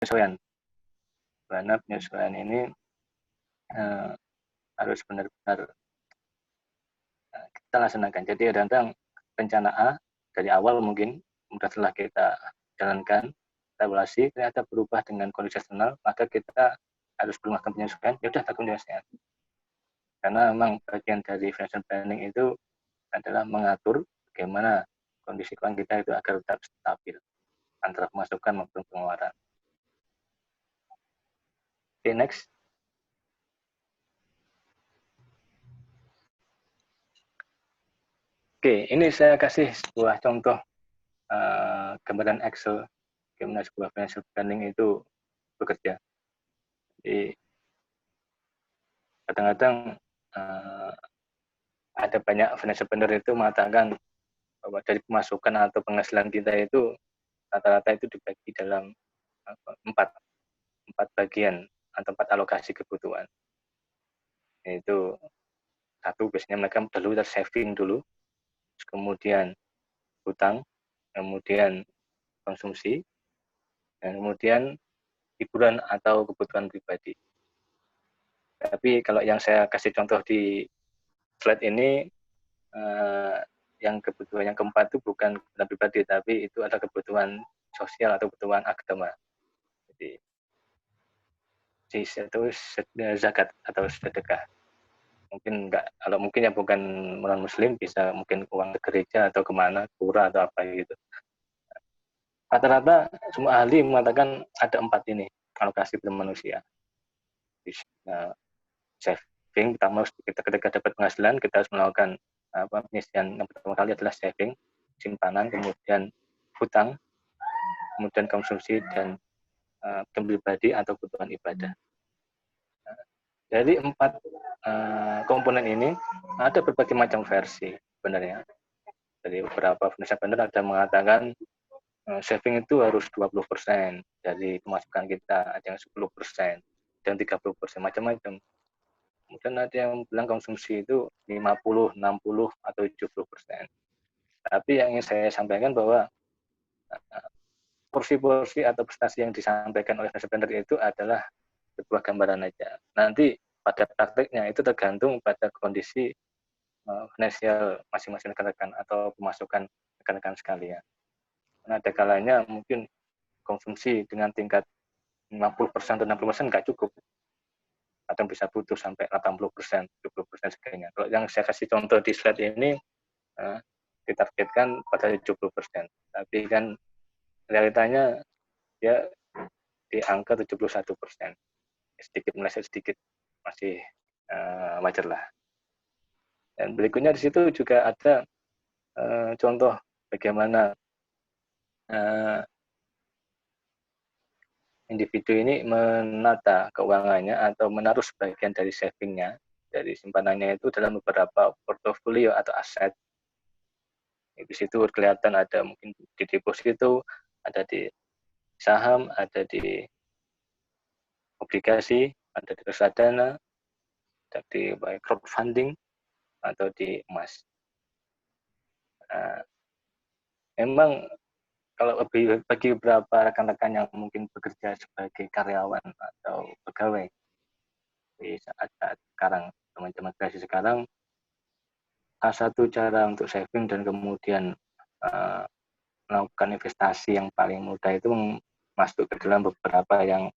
penyesuaian. Karena penyesuaian ini harus benar-benar kita laksanakan. Jadi kadang rencana A dari awal mungkin setelah kita jalankan, kita evaluasi, ternyata berubah dengan kondisi eksternal, maka kita harus melakukan penyesuaian. Ya udah lakukan penyesuaian. Karena memang bagian dari financial planning itu adalah mengatur bagaimana kondisi keuangan kita itu agar tetap stabil antara pemasukan maupun pengeluaran. Oke, next. Oke, ini saya kasih sebuah contoh gambaran Excel bagaimana sebuah financial planning itu bekerja. Jadi kadang-kadang ada banyak financial planner itu mengatakan bahwa dari pemasukan atau penghasilan kita itu rata-rata itu dibagi dalam empat bagian atau 4 alokasi kebutuhan. Yaitu satu, biasanya mereka dulu saving dulu, kemudian hutang, kemudian konsumsi, dan kemudian hiburan atau kebutuhan pribadi. Tapi kalau yang saya kasih contoh di slide ini, yang kebutuhan yang keempat itu bukan kebutuhan pribadi, tapi itu ada kebutuhan sosial atau kebutuhan agama. Jadi itu zakat atau sedekah. Mungkin enggak, kalau mungkin yang bukan non muslim bisa mungkin uang ke gereja atau kemana, pura atau apa gitu. Rata-rata semua ahli mengatakan ada 4 ini alokasi manusia. Saving pertama, kita ketika dapat penghasilan kita harus melakukan penyisian. Yang pertama kali adalah saving, simpanan, kemudian hutang, kemudian konsumsi, dan pribadi atau kebutuhan ibadah. Dari 4 komponen ini ada berbagai macam versi sebenarnya. Dari beberapa financial planner ada mengatakan saving itu harus 20% dari pemasukan kita, ada yang 10%, dan 30%, macam-macam. Kemudian ada yang bilang konsumsi itu 50, 60, atau 70%. Tapi yang ingin saya sampaikan bahwa porsi-porsi atau prestasi yang disampaikan oleh financial planner itu adalah sebuah gambaran aja. Nanti pada prakteknya itu tergantung pada kondisi finansial masing-masing rekan-rekan atau pemasukan rekan-rekan sekalian. Karena ada kalanya mungkin konsumsi dengan tingkat 50% atau 60% nggak cukup. Kadang bisa butuh sampai 80%, 70% sebagainya. Kalau yang saya kasih contoh di slide ini, ditargetkan pada 70%. Tapi kan realitanya ya di angka 71%. Sedikit meleset sedikit, masih wajar lah. Dan berikutnya di situ juga ada contoh bagaimana individu ini menata keuangannya atau menaruh sebagian dari savingnya, dari simpanannya itu dalam beberapa portofolio atau aset. Di situ kelihatan ada mungkin di deposito, ada di saham, ada di obligasi, ada di reksadana, ada di crowdfunding, atau di emas. Memang kalau bagi beberapa rekan-rekan yang mungkin bekerja sebagai karyawan atau pegawai di saat sekarang, teman-teman generasi sekarang, salah satu cara untuk saving dan kemudian melakukan investasi yang paling mudah itu masuk ke dalam beberapa yang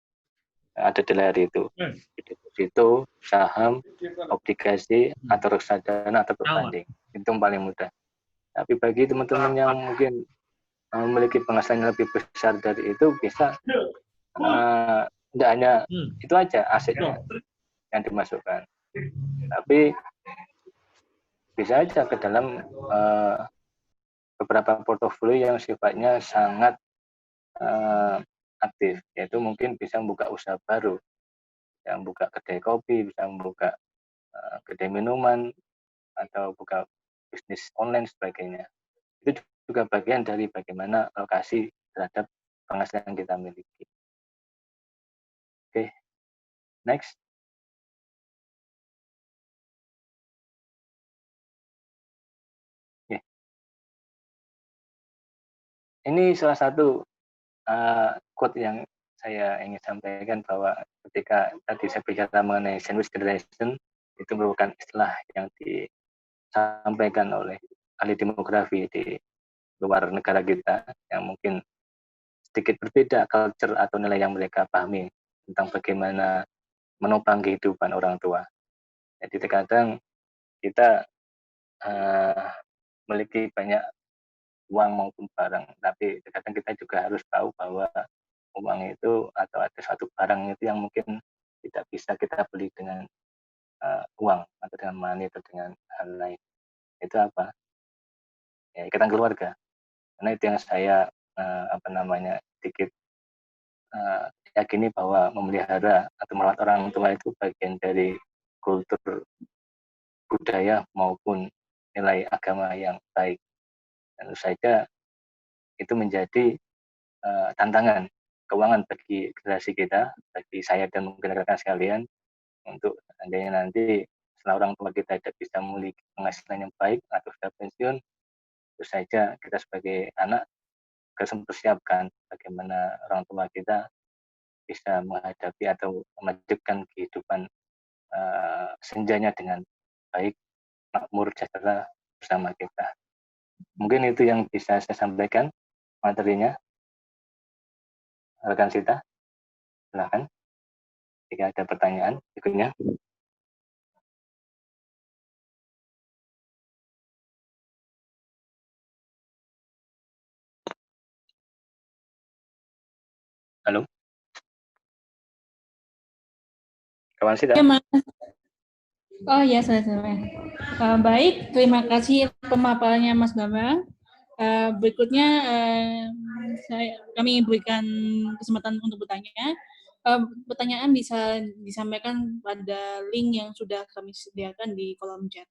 ada di layar itu. Deposito, saham, obligasi, atau reksadana, atau crowdfunding. Itu yang paling mudah. Tapi bagi teman-teman yang mungkin memiliki penghasilan lebih besar dari itu, bisa tidak hanya itu aja asetnya yang dimasukkan, tapi bisa aja ke dalam beberapa portofolio yang sifatnya sangat aktif, yaitu mungkin bisa membuka usaha baru, yang buka kedai kopi, bisa membuka kedai minuman, atau buka bisnis online sebagainya. Itu juga bagian dari bagaimana alokasi terhadap penghasilan yang kita miliki. Oke, next. Ini salah satu quote yang saya ingin sampaikan bahwa ketika tadi saya bicara mengenai sandwich generation, itu merupakan istilah yang disampaikan oleh ahli demografi di luar negara kita yang mungkin sedikit berbeda culture atau nilai yang mereka pahami tentang bagaimana menopang kehidupan orang tua. Jadi terkadang kita memiliki banyak uang maupun barang, tapi terkadang kita juga harus tahu bahwa uang itu atau ada suatu barang itu yang mungkin tidak bisa kita beli dengan uang atau dengan money atau dengan hal lain. Itu apa? Ya, ikatan keluarga. Karena itu yang saya sedikit yakini bahwa memelihara atau merawat orang tua itu bagian dari kultur budaya maupun nilai agama yang baik. Tentu saja itu menjadi tantangan keuangan bagi generasi kita, bagi saya dan mungkin rekan sekalian, untuk seandainya nanti setelah orang tua kita tidak bisa memiliki penghasilan yang baik atau sudah pensiun, tentu saja kita sebagai anak harus mempersiapkan bagaimana orang tua kita bisa menghadapi atau melanjutkan kehidupan senjanya dengan baik, makmur, sejahtera bersama kita. Mungkin itu yang bisa saya sampaikan materinya. Rekan Sita, silahkan jika ada pertanyaan berikutnya. Halo, kawan Sita. Ya, Mas. Oh ya, saya. Baik, terima kasih pemaparannya Mas Bambang. Berikutnya kami berikan kesempatan untuk bertanya. Pertanyaan bisa disampaikan pada link yang sudah kami sediakan di kolom chat.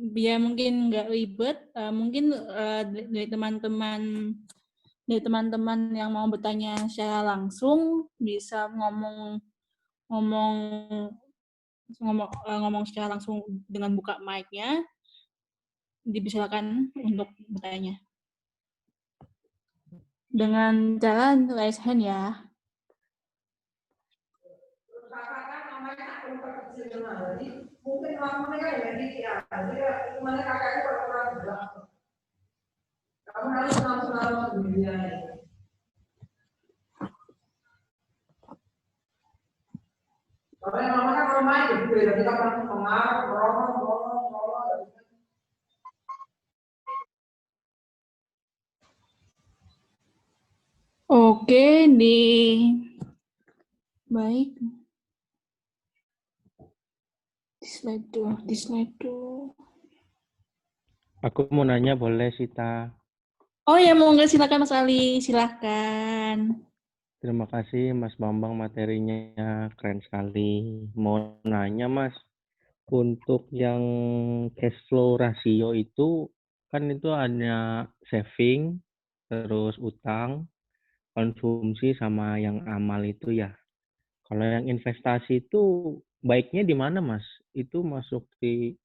Biar mungkin nggak ribet, mungkin dari teman-teman yang mau bertanya secara langsung bisa ngomong secara langsung dengan buka mic-nya, dipersilakan untuk bertanya dengan cara raise hand ya. Oke, baik. Di slide dulu. Aku mau nanya boleh, Sita? Oh ya, mau nggak, silakan Mas Ali, silakan. Terima kasih Mas Bambang, materinya keren sekali. Mau nanya Mas, untuk yang cash flow rasio itu kan itu ada saving, terus utang, konsumsi sama yang amal itu ya. Kalau yang investasi itu baiknya di mana Mas? Itu masuk di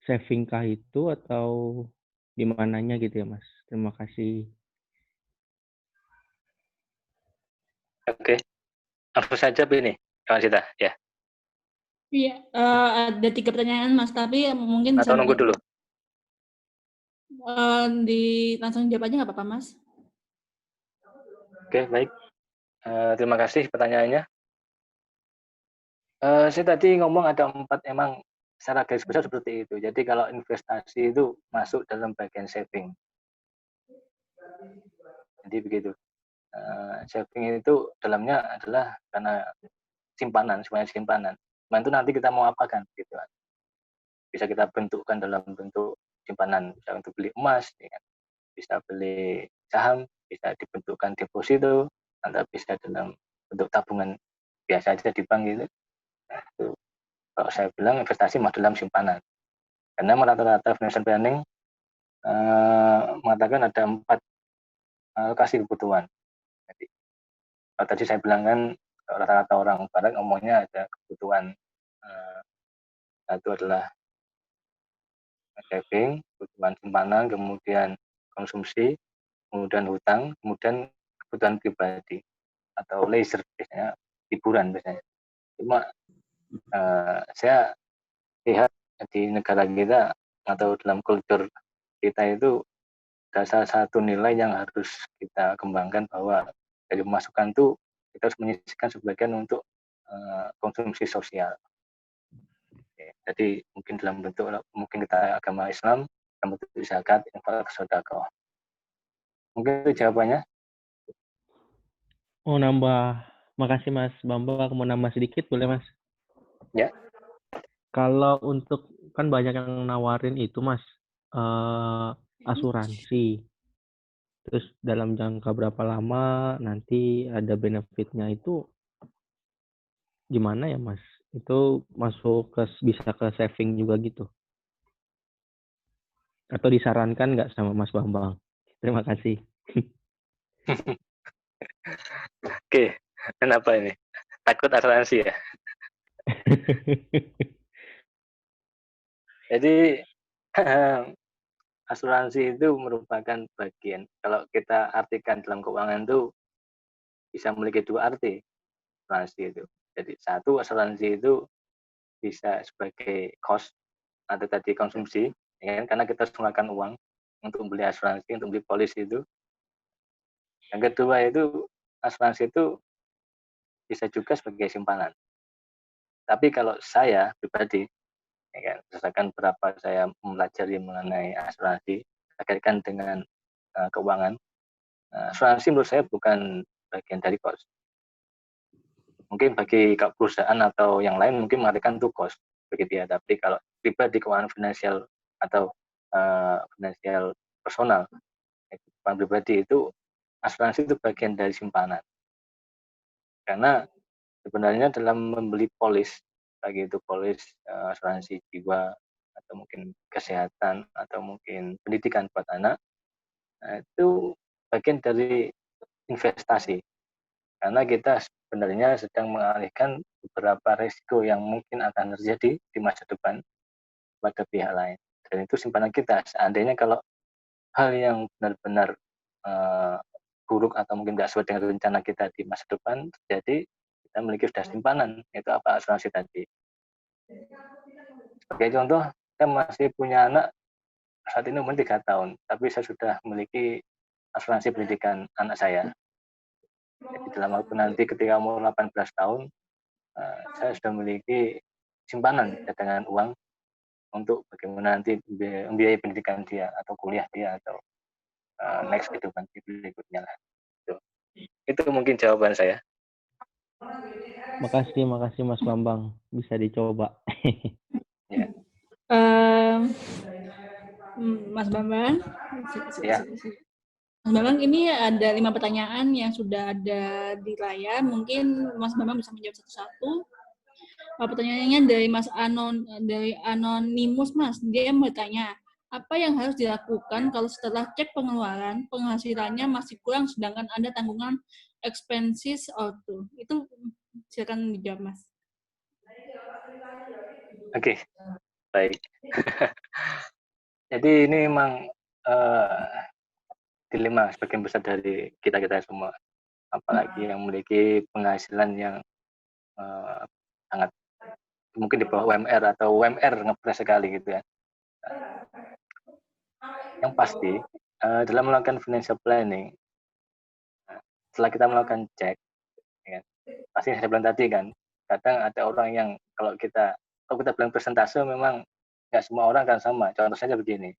saving kah itu atau di mananya gitu ya Mas? Terima kasih. Oke, langsung saja ini, kawan Sita. Ya. Iya, ada 3 pertanyaan Mas, tapi mungkin bisa Atau nunggu dulu. langsung jawab aja nggak apa-apa Mas? Oke, baik. Terima kasih pertanyaannya. Saya tadi ngomong ada 4, emang secara garis besar seperti itu. Jadi kalau investasi itu masuk dalam bagian saving. Jadi begitu. Saving itu dalamnya adalah karena simpanan, semuanya simpanan. Nah, itu nanti kita mau apakan gitu. Bisa kita bentukkan dalam bentuk simpanan, bisa untuk beli emas, ya kan? Bisa beli saham, bisa dibentukkan deposito, atau bisa dalam bentuk tabungan biasa aja di bank gitu. Nah, itu kalau saya bilang investasi masuk dalam simpanan. Karena rata-rata financial planning mengatakan ada 4 alokasi kebutuhan. Jadi kalau tadi saya bilang kan rata-rata orang barat ngomongnya ada kebutuhan, satu adalah saving, kebutuhan simpanan, kemudian konsumsi, kemudian hutang, kemudian kebutuhan pribadi atau leisure, biasanya hiburan biasanya. Cuma saya lihat di negara kita atau dalam kultur kita itu ada salah satu nilai yang harus kita kembangkan, bahwa dari pemasukan itu kita harus menyisihkan sebagian untuk konsumsi sosial. Oke, jadi mungkin dalam bentuk, mungkin kita agama Islam, dalam bentuk zakat, infak, sedekah. Mungkin itu jawabannya. Oh, makasih Mas Bambang, aku mau nambah sedikit boleh Mas? Ya. Kalau untuk, kan banyak yang nawarin itu Mas, asuransi. Terus dalam jangka berapa lama nanti ada benefitnya, itu gimana ya Mas? Itu bisa ke saving juga gitu? Atau disarankan nggak sama Mas Bambang? Terima kasih. Oke, kenapa ini? Takut asuransi ya? Jadi asuransi itu merupakan bagian, kalau kita artikan dalam keuangan itu bisa memiliki 2 arti asuransi itu. Jadi satu, asuransi itu bisa sebagai cost atau tadi konsumsi, ya kan? Karena kita harus mengeluarkan uang untuk beli asuransi, untuk beli polis itu. Yang kedua itu, asuransi itu bisa juga sebagai simpanan. Tapi kalau saya pribadi, ya kan, berdasarkan berapa saya mempelajari mengenai asuransi, kaitkan dengan keuangan, asuransi menurut saya bukan bagian dari cost. Mungkin bagi perusahaan atau yang lain mungkin mengartikan itu cost begitu ya. Tapi kalau pribadi keuangan finansial atau finansial personal, keuangan pribadi itu, asuransi itu bagian dari simpanan. Karena sebenarnya dalam membeli polis, baik itu polis asuransi jiwa atau mungkin kesehatan atau mungkin pendidikan buat anak, itu bagian dari investasi. Karena kita sebenarnya sedang mengalihkan beberapa risiko yang mungkin akan terjadi di masa depan pada pihak lain. Dan itu simpanan kita. Seandainya kalau hal yang benar-benar buruk atau mungkin tidak sesuai dengan rencana kita di masa depan terjadi, kita memiliki sudah simpanan, itu apa, asuransi tadi. Sebagai contoh, saya masih punya anak, saat ini umur 3 tahun, tapi saya sudah memiliki asuransi pendidikan anak saya. Jadi dalam waktu nanti ketika umur 18 tahun, saya sudah memiliki simpanan cadangan uang untuk bagaimana nanti membiayai pendidikan dia atau kuliah dia atau next kehidupan berikutnya lah. Itu mungkin jawaban saya. Makasih Mas Bambang, bisa dicoba. Ya. Mas Bambang, Ya. Mas Bambang, ini ada 5 pertanyaan yang sudah ada di layar. Mungkin Mas Bambang bisa menjawab satu-satu. Pertanyaannya dari Anonymous, Mas. Dia bertanya, apa yang harus dilakukan kalau setelah cek pengeluaran, penghasilannya masih kurang sedangkan ada tanggungan expenses auto? Itu silakan dijawab, Mas. Oke, baik. Jadi ini memang dilema sebagian besar dari kita semua, apalagi yang memiliki penghasilan yang sangat mungkin di bawah UMR atau UMR ngepres sekali gitu ya. Yang pasti dalam melakukan financial planning, setelah kita melakukan cek, ya, pasti saya bilang tadi kan, kadang ada orang yang kalau kita bilang persentase, memang nggak semua orang kan sama. Contoh saja begini,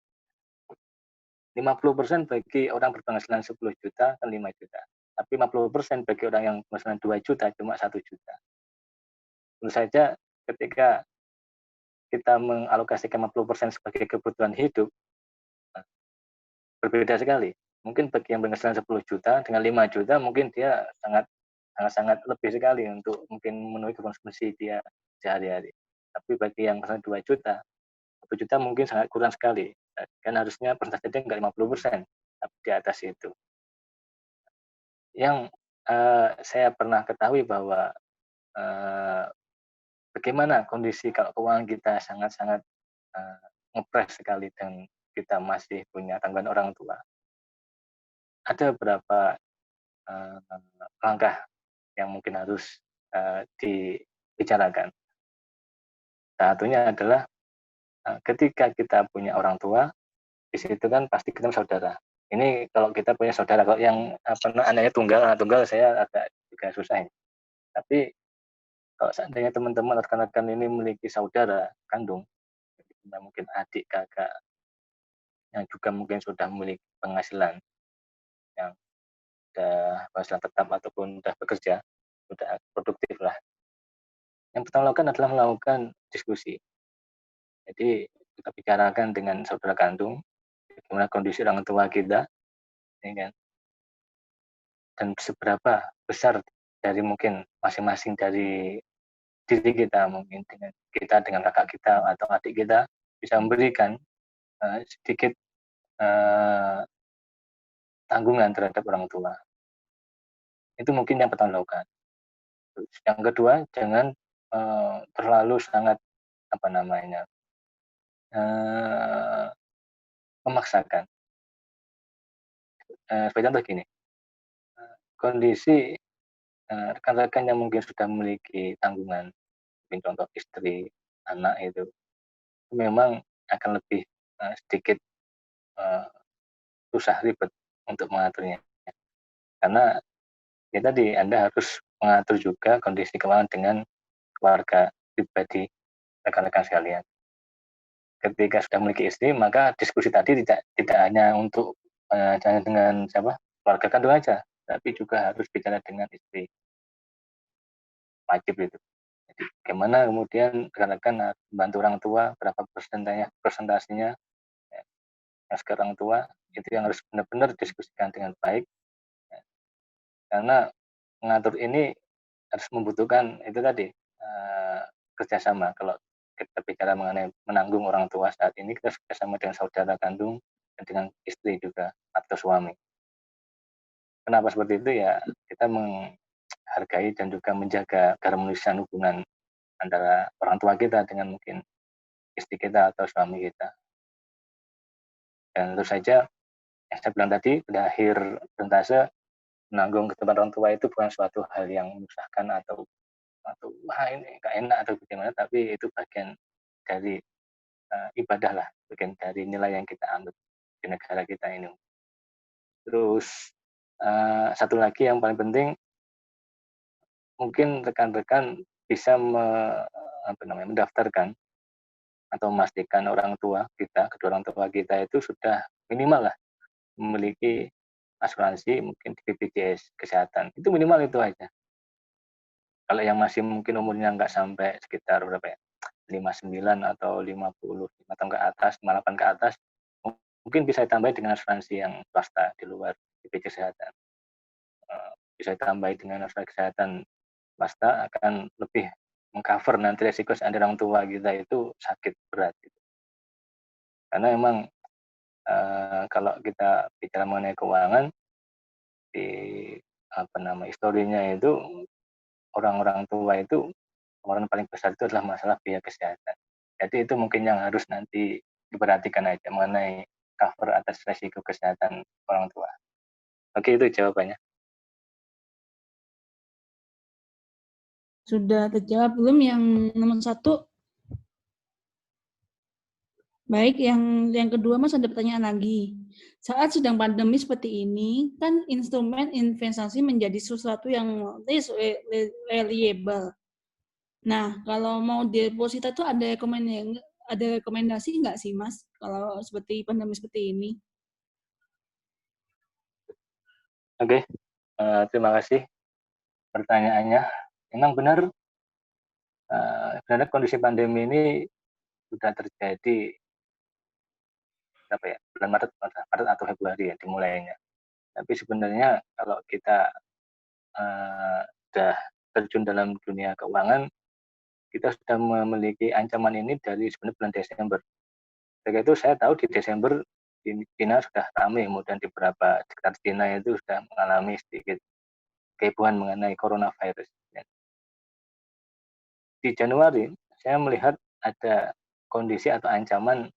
50% bagi orang berpenghasilan 10 juta kan 5 juta. Tapi 50% bagi orang yang berpenghasilan 2 juta cuma 1 juta. Tentu saja ketika kita mengalokasikan 50% sebagai kebutuhan hidup, berbeda sekali. Mungkin bagi yang berpenghasilan 10 juta dengan 5 juta mungkin dia sangat lebih sekali untuk mungkin memenuhi konsumsi dia sehari-hari. Tapi bagi yang berpenghasilan 2 juta, 1 juta mungkin sangat kurang sekali Kan harusnya persentasenya nggak 50%, tapi di atas itu. Yang saya pernah ketahui bahwa bagaimana kondisi kalau keuangan kita sangat-sangat ngepres sekali dan kita masih punya tanggungan orang tua. Ada beberapa langkah yang mungkin harus dibicarakan. Satunya adalah ketika kita punya orang tua, di situ kan pasti kita saudara. Ini kalau kita punya saudara, kalau yang anaknya anak tunggal saya agak juga susah ya. Tapi kalau seandainya teman-teman rekan-rekan ini memiliki saudara kandung, mungkin adik, kakak, yang juga mungkin sudah memiliki penghasilan yang sudah penghasilan tetap ataupun sudah bekerja, sudah produktif lah. Yang pertama lakukan adalah melakukan diskusi. Jadi kita bicarakan dengan saudara kandung, bagaimana kondisi orang tua kita, ya kan? Dan seberapa besar dari mungkin masing-masing dari diri kita, mungkin dengan kakak kita atau adik kita bisa memberikan sedikit tanggungan terhadap orang tua. Itu mungkin yang pertama lakukan. Yang kedua, jangan terlalu sangat memaksakan. Sebagai contoh gini, kondisi rekan-rekan yang mungkin sudah memiliki tanggungan, mungkin contoh istri, anak itu memang akan lebih sedikit susah ribet untuk mengaturnya. Karena ya tadi Anda harus mengatur juga kondisi keuangan dengan keluarga pribadi rekan-rekan sekalian. Ketika sudah memiliki istri, maka diskusi tadi tidak hanya untuk dengan keluarga kandung aja, tapi juga harus bicara dengan istri. Wajib itu. Jadi bagaimana kemudian rekan-rekan membantu orang tua, berapa persentasenya ya, yang ke orang tua, itu yang harus benar-benar diskusikan dengan baik. Ya. Karena mengatur ini harus membutuhkan itu tadi, kerjasama. Kalau kita bicara mengenai menanggung orang tua saat ini, kita kerjasama dengan saudara kandung dan dengan istri juga atau suami. Kenapa seperti itu ya? Kita menghargai dan juga menjaga keharmonisan hubungan antara orang tua kita dengan mungkin istri kita atau suami kita. Dan tentu saja yang saya bilang tadi, pada akhir persentase menanggung kehidupan orang tua itu bukan suatu hal yang menyusahkan atau wah ini nggak enak atau bagaimana, tapi itu bagian dari ibadah lah, bagian dari nilai yang kita anut di negara kita ini. Terus satu lagi yang paling penting, mungkin rekan-rekan bisa mendaftarkan atau memastikan orang tua kita, kedua orang tua kita itu sudah minimal lah memiliki asuransi mungkin di BPJS kesehatan. Itu minimal itu aja. Kalau yang masih mungkin umurnya nggak sampai sekitar berapa ya, 59 atau 50 tahun ke atas, 58 ke atas, mungkin bisa ditambah dengan asuransi yang swasta di luar BPJS kesehatan. Bisa ditambah dengan asuransi kesehatan swasta akan lebih mengcover nanti resiko seandainya orang tua kita itu sakit berat. Gitu. Karena memang kalau kita bicara mengenai keuangan di historinya itu orang-orang tua itu pengeluaran paling besar itu adalah masalah biaya kesehatan. Jadi itu mungkin yang harus nanti diperhatikan aja mengenai cover atas resiko kesehatan orang tua. Oke, itu jawabannya. Sudah terjawab belum yang nomor 1? Baik, yang kedua Mas ada pertanyaan lagi. Saat sedang pandemi seperti ini, kan instrumen investasi menjadi sesuatu yang reliable. Nah, kalau mau deposita itu ada rekomendasi nggak sih Mas, kalau seperti pandemi seperti ini? Oke, terima kasih pertanyaannya. Memang benar, sebenarnya kondisi pandemi ini sudah terjadi bulan Maret atau Februari ya dimulainya. Tapi sebenarnya kalau kita sudah terjun dalam dunia keuangan, kita sudah memiliki ancaman ini dari sebenarnya bulan Desember. Ketika itu saya tahu di Desember di Cina sudah ramai, kemudian di beberapa sekitar Cina itu sudah mengalami sedikit kehebohan mengenai coronavirus. Di Januari saya melihat ada kondisi atau ancaman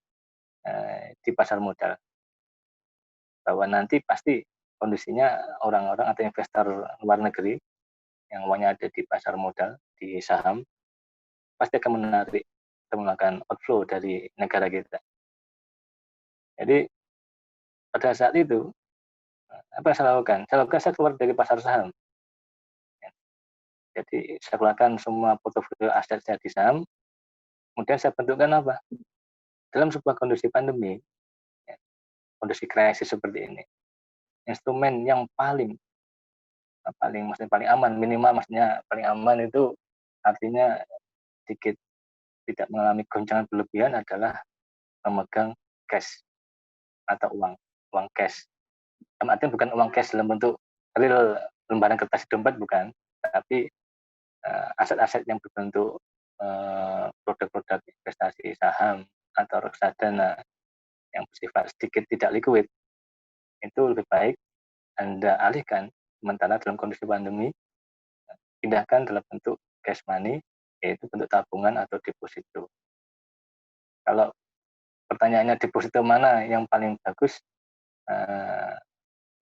di pasar modal bahwa nanti pasti kondisinya orang-orang atau investor luar negeri yang uangnya ada di pasar modal, di saham, pasti akan menarik atau melakukan outflow dari negara kita. Jadi pada saat itu, apa yang saya lakukan? Saya keluar dari pasar saham. Jadi saya keluarkan semua portofolio aset saya di saham, kemudian saya bentukkan apa? Dalam sebuah kondisi pandemi, kondisi krisis seperti ini, instrumen yang maksudnya paling aman, minimal maksudnya paling aman itu artinya sedikit tidak mengalami goncangan berlebihan adalah memegang cash atau uang cash. Artinya bukan uang cash dalam bentuk real lembaran kertas di dompet, bukan, tapi aset-aset yang berbentuk produk-produk investasi saham atau reksadana yang bersifat sedikit tidak liquid, itu lebih baik Anda alihkan sementara dalam kondisi pandemi, pindahkan dalam bentuk cash money, yaitu bentuk tabungan atau deposito. Kalau pertanyaannya deposito mana yang paling bagus,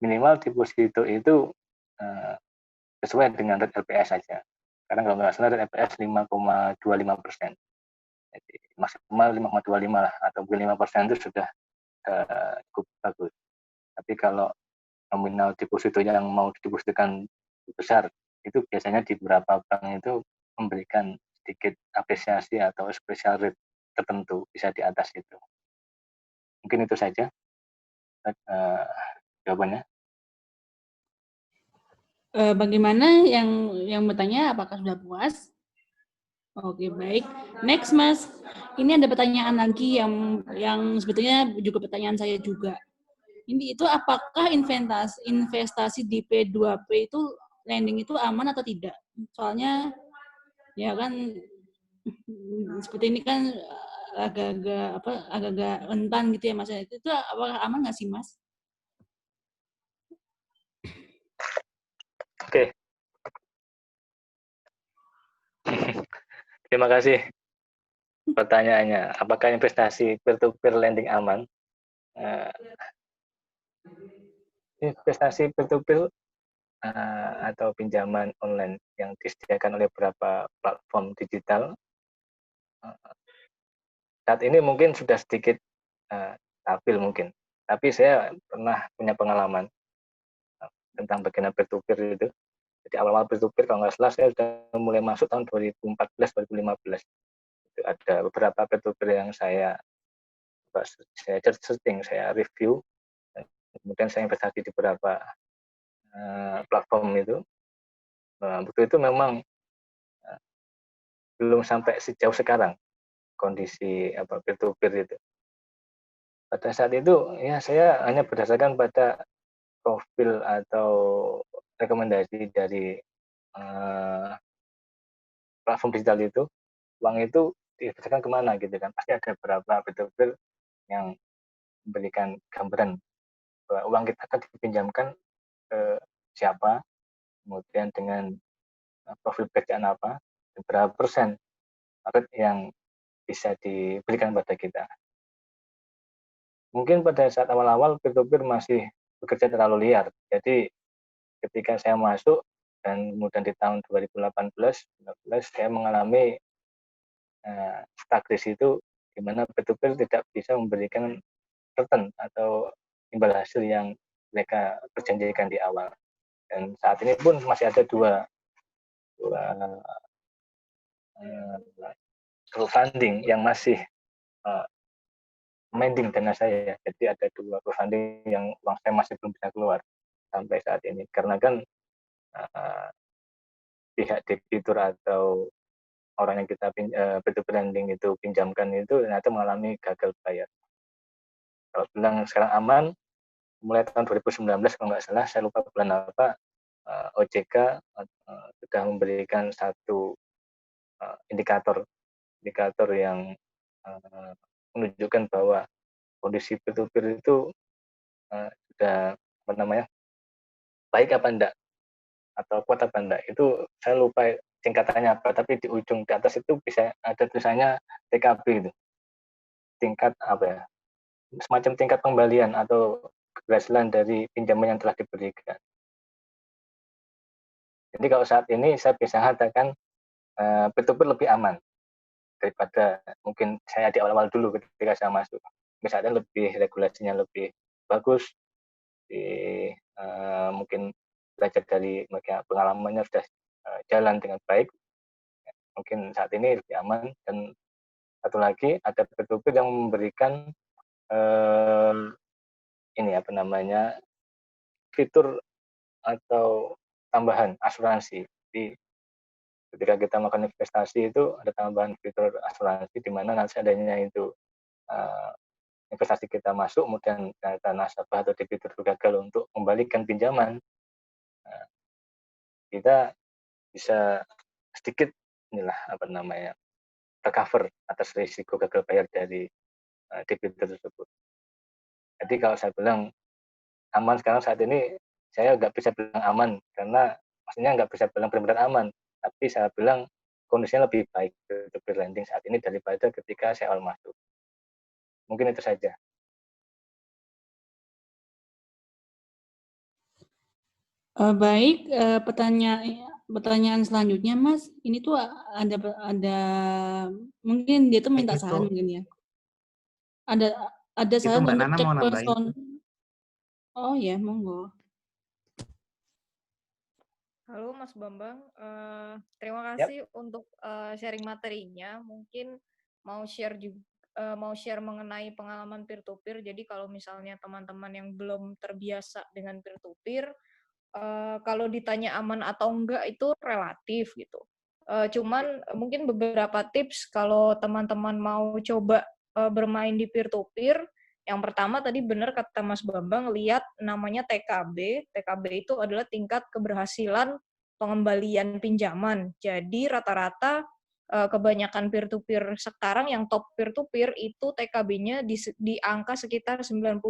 minimal deposito itu sesuai dengan rate LPS saja. Karena kalau nggak salah rate LPS 5,25%. Jadi maksimal 5,25 lah, atau 5% itu sudah cukup bagus. Tapi kalau nominal deposito yang mau didepositokan besar, itu biasanya di beberapa bank itu memberikan sedikit apresiasi atau special rate tertentu, bisa di atas itu. Mungkin itu saja jawabannya. Bagaimana yang bertanya, apakah sudah puas? Oke, baik. Next, Mas. Ini ada pertanyaan lagi yang sebetulnya juga pertanyaan saya juga. Ini itu apakah investasi di P2P itu lending itu aman atau tidak? Soalnya ya kan seperti ini kan agak-agak rentan gitu ya Mas. Itu apakah aman nggak sih Mas? Oke. Terima kasih pertanyaannya. Apakah investasi peer-to-peer lending aman? Investasi peer-to-peer atau pinjaman online yang disediakan oleh beberapa platform digital saat ini mungkin sudah sedikit stabil mungkin. Tapi saya pernah punya pengalaman tentang bagaimana peer-to-peer itu. Jadi awal-awal peer-to-peer kalau nggak salah saya sudah mulai masuk tahun 2014-2015. Itu ada beberapa peer-to-peer yang saya searching, saya review, dan kemudian saya investasi di beberapa platform itu. Waktu itu memang belum sampai sejauh sekarang kondisi peer-to-peer itu. Pada saat itu ya saya hanya berdasarkan pada profil atau rekomendasi dari platform digital itu, uang itu diinvestasikan kemana gitu kan. Pasti ada beberapa peer-to-peer yang memberikan gambaran bahwa uang kita akan dipinjamkan ke siapa, kemudian dengan profil bacaan apa, berapa persen rate yang bisa diberikan kepada kita. Mungkin pada saat awal-awal peer-to-peer masih bekerja terlalu liar. Jadi ketika saya masuk dan kemudian di tahun 2018-2019 saya mengalami stagnasi itu di mana peer-to-peer tidak bisa memberikan return atau imbal hasil yang mereka perjanjikan di awal. Dan saat ini pun masih ada dua crowdfunding yang masih mending dana saya. Jadi ada dua crowdfunding yang uang saya masih belum bisa keluar sampai saat ini. Karena kan pihak debitur atau orang yang kita peer-to-peer lending itu pinjamkan itu ternyata mengalami gagal bayar. Kalau bilang sekarang aman, mulai tahun 2019 kalau nggak salah, saya lupa bulan apa, OJK sudah memberikan satu indikator yang menunjukkan bahwa kondisi peer-to-peer itu sudah apa namanya, baik apa enggak atau kuat apa enggak, itu saya lupa singkatannya apa, tapi di ujung di atas itu bisa ada tulisannya TKB itu, tingkat apa ya, semacam tingkat pembalian atau keberhasilan dari pinjaman yang telah diberikan. Jadi kalau saat ini saya bisa katakan peer-to-peer lebih aman daripada mungkin saya di awal-awal dulu ketika saya masuk. Misalnya lebih regulasinya lebih bagus, mungkin belajar dari mereka, pengalamannya sudah jalan dengan baik, mungkin saat ini lebih aman. Dan satu lagi ada peer-to-peer yang memberikan ini apa namanya, fitur atau tambahan asuransi. Jadi ketika kita melakukan investasi itu ada tambahan fitur asuransi di mana nanti adanya itu investasi kita masuk, kemudian ternyata nasabah atau debitur gagal untuk membalikan pinjaman, kita bisa sedikit inilah apa namanya, tercover atas risiko gagal bayar dari debitur tersebut. Jadi kalau saya bilang aman sekarang saat ini, saya nggak bisa bilang aman karena maksudnya nggak bisa bilang benar-benar aman, tapi saya bilang kondisinya lebih baik peer-to-peer lending saat ini daripada ketika saya awal masuk. Mungkin itu saja. Baik, pertanyaan selanjutnya, Mas. Ini tuh ada mungkin dia tuh minta saran mungkin ya. Ada Itu saran Mbak untuk Nana cek mau nambahin. person. Oh ya, monggo. Halo Mas Bambang, terima kasih untuk sharing materinya. Mungkin mau share mengenai pengalaman peer-to-peer. Jadi kalau misalnya teman-teman yang belum terbiasa dengan peer-to-peer, kalau ditanya aman atau enggak itu relatif gitu. Cuman mungkin beberapa tips kalau teman-teman mau coba bermain di peer-to-peer. Yang pertama tadi benar kata Mas Bambang, lihat namanya TKB. TKB itu adalah tingkat keberhasilan pengembalian pinjaman. Jadi rata-rata kebanyakan peer-to-peer sekarang yang top peer-to-peer itu TKB-nya di angka sekitar 99%.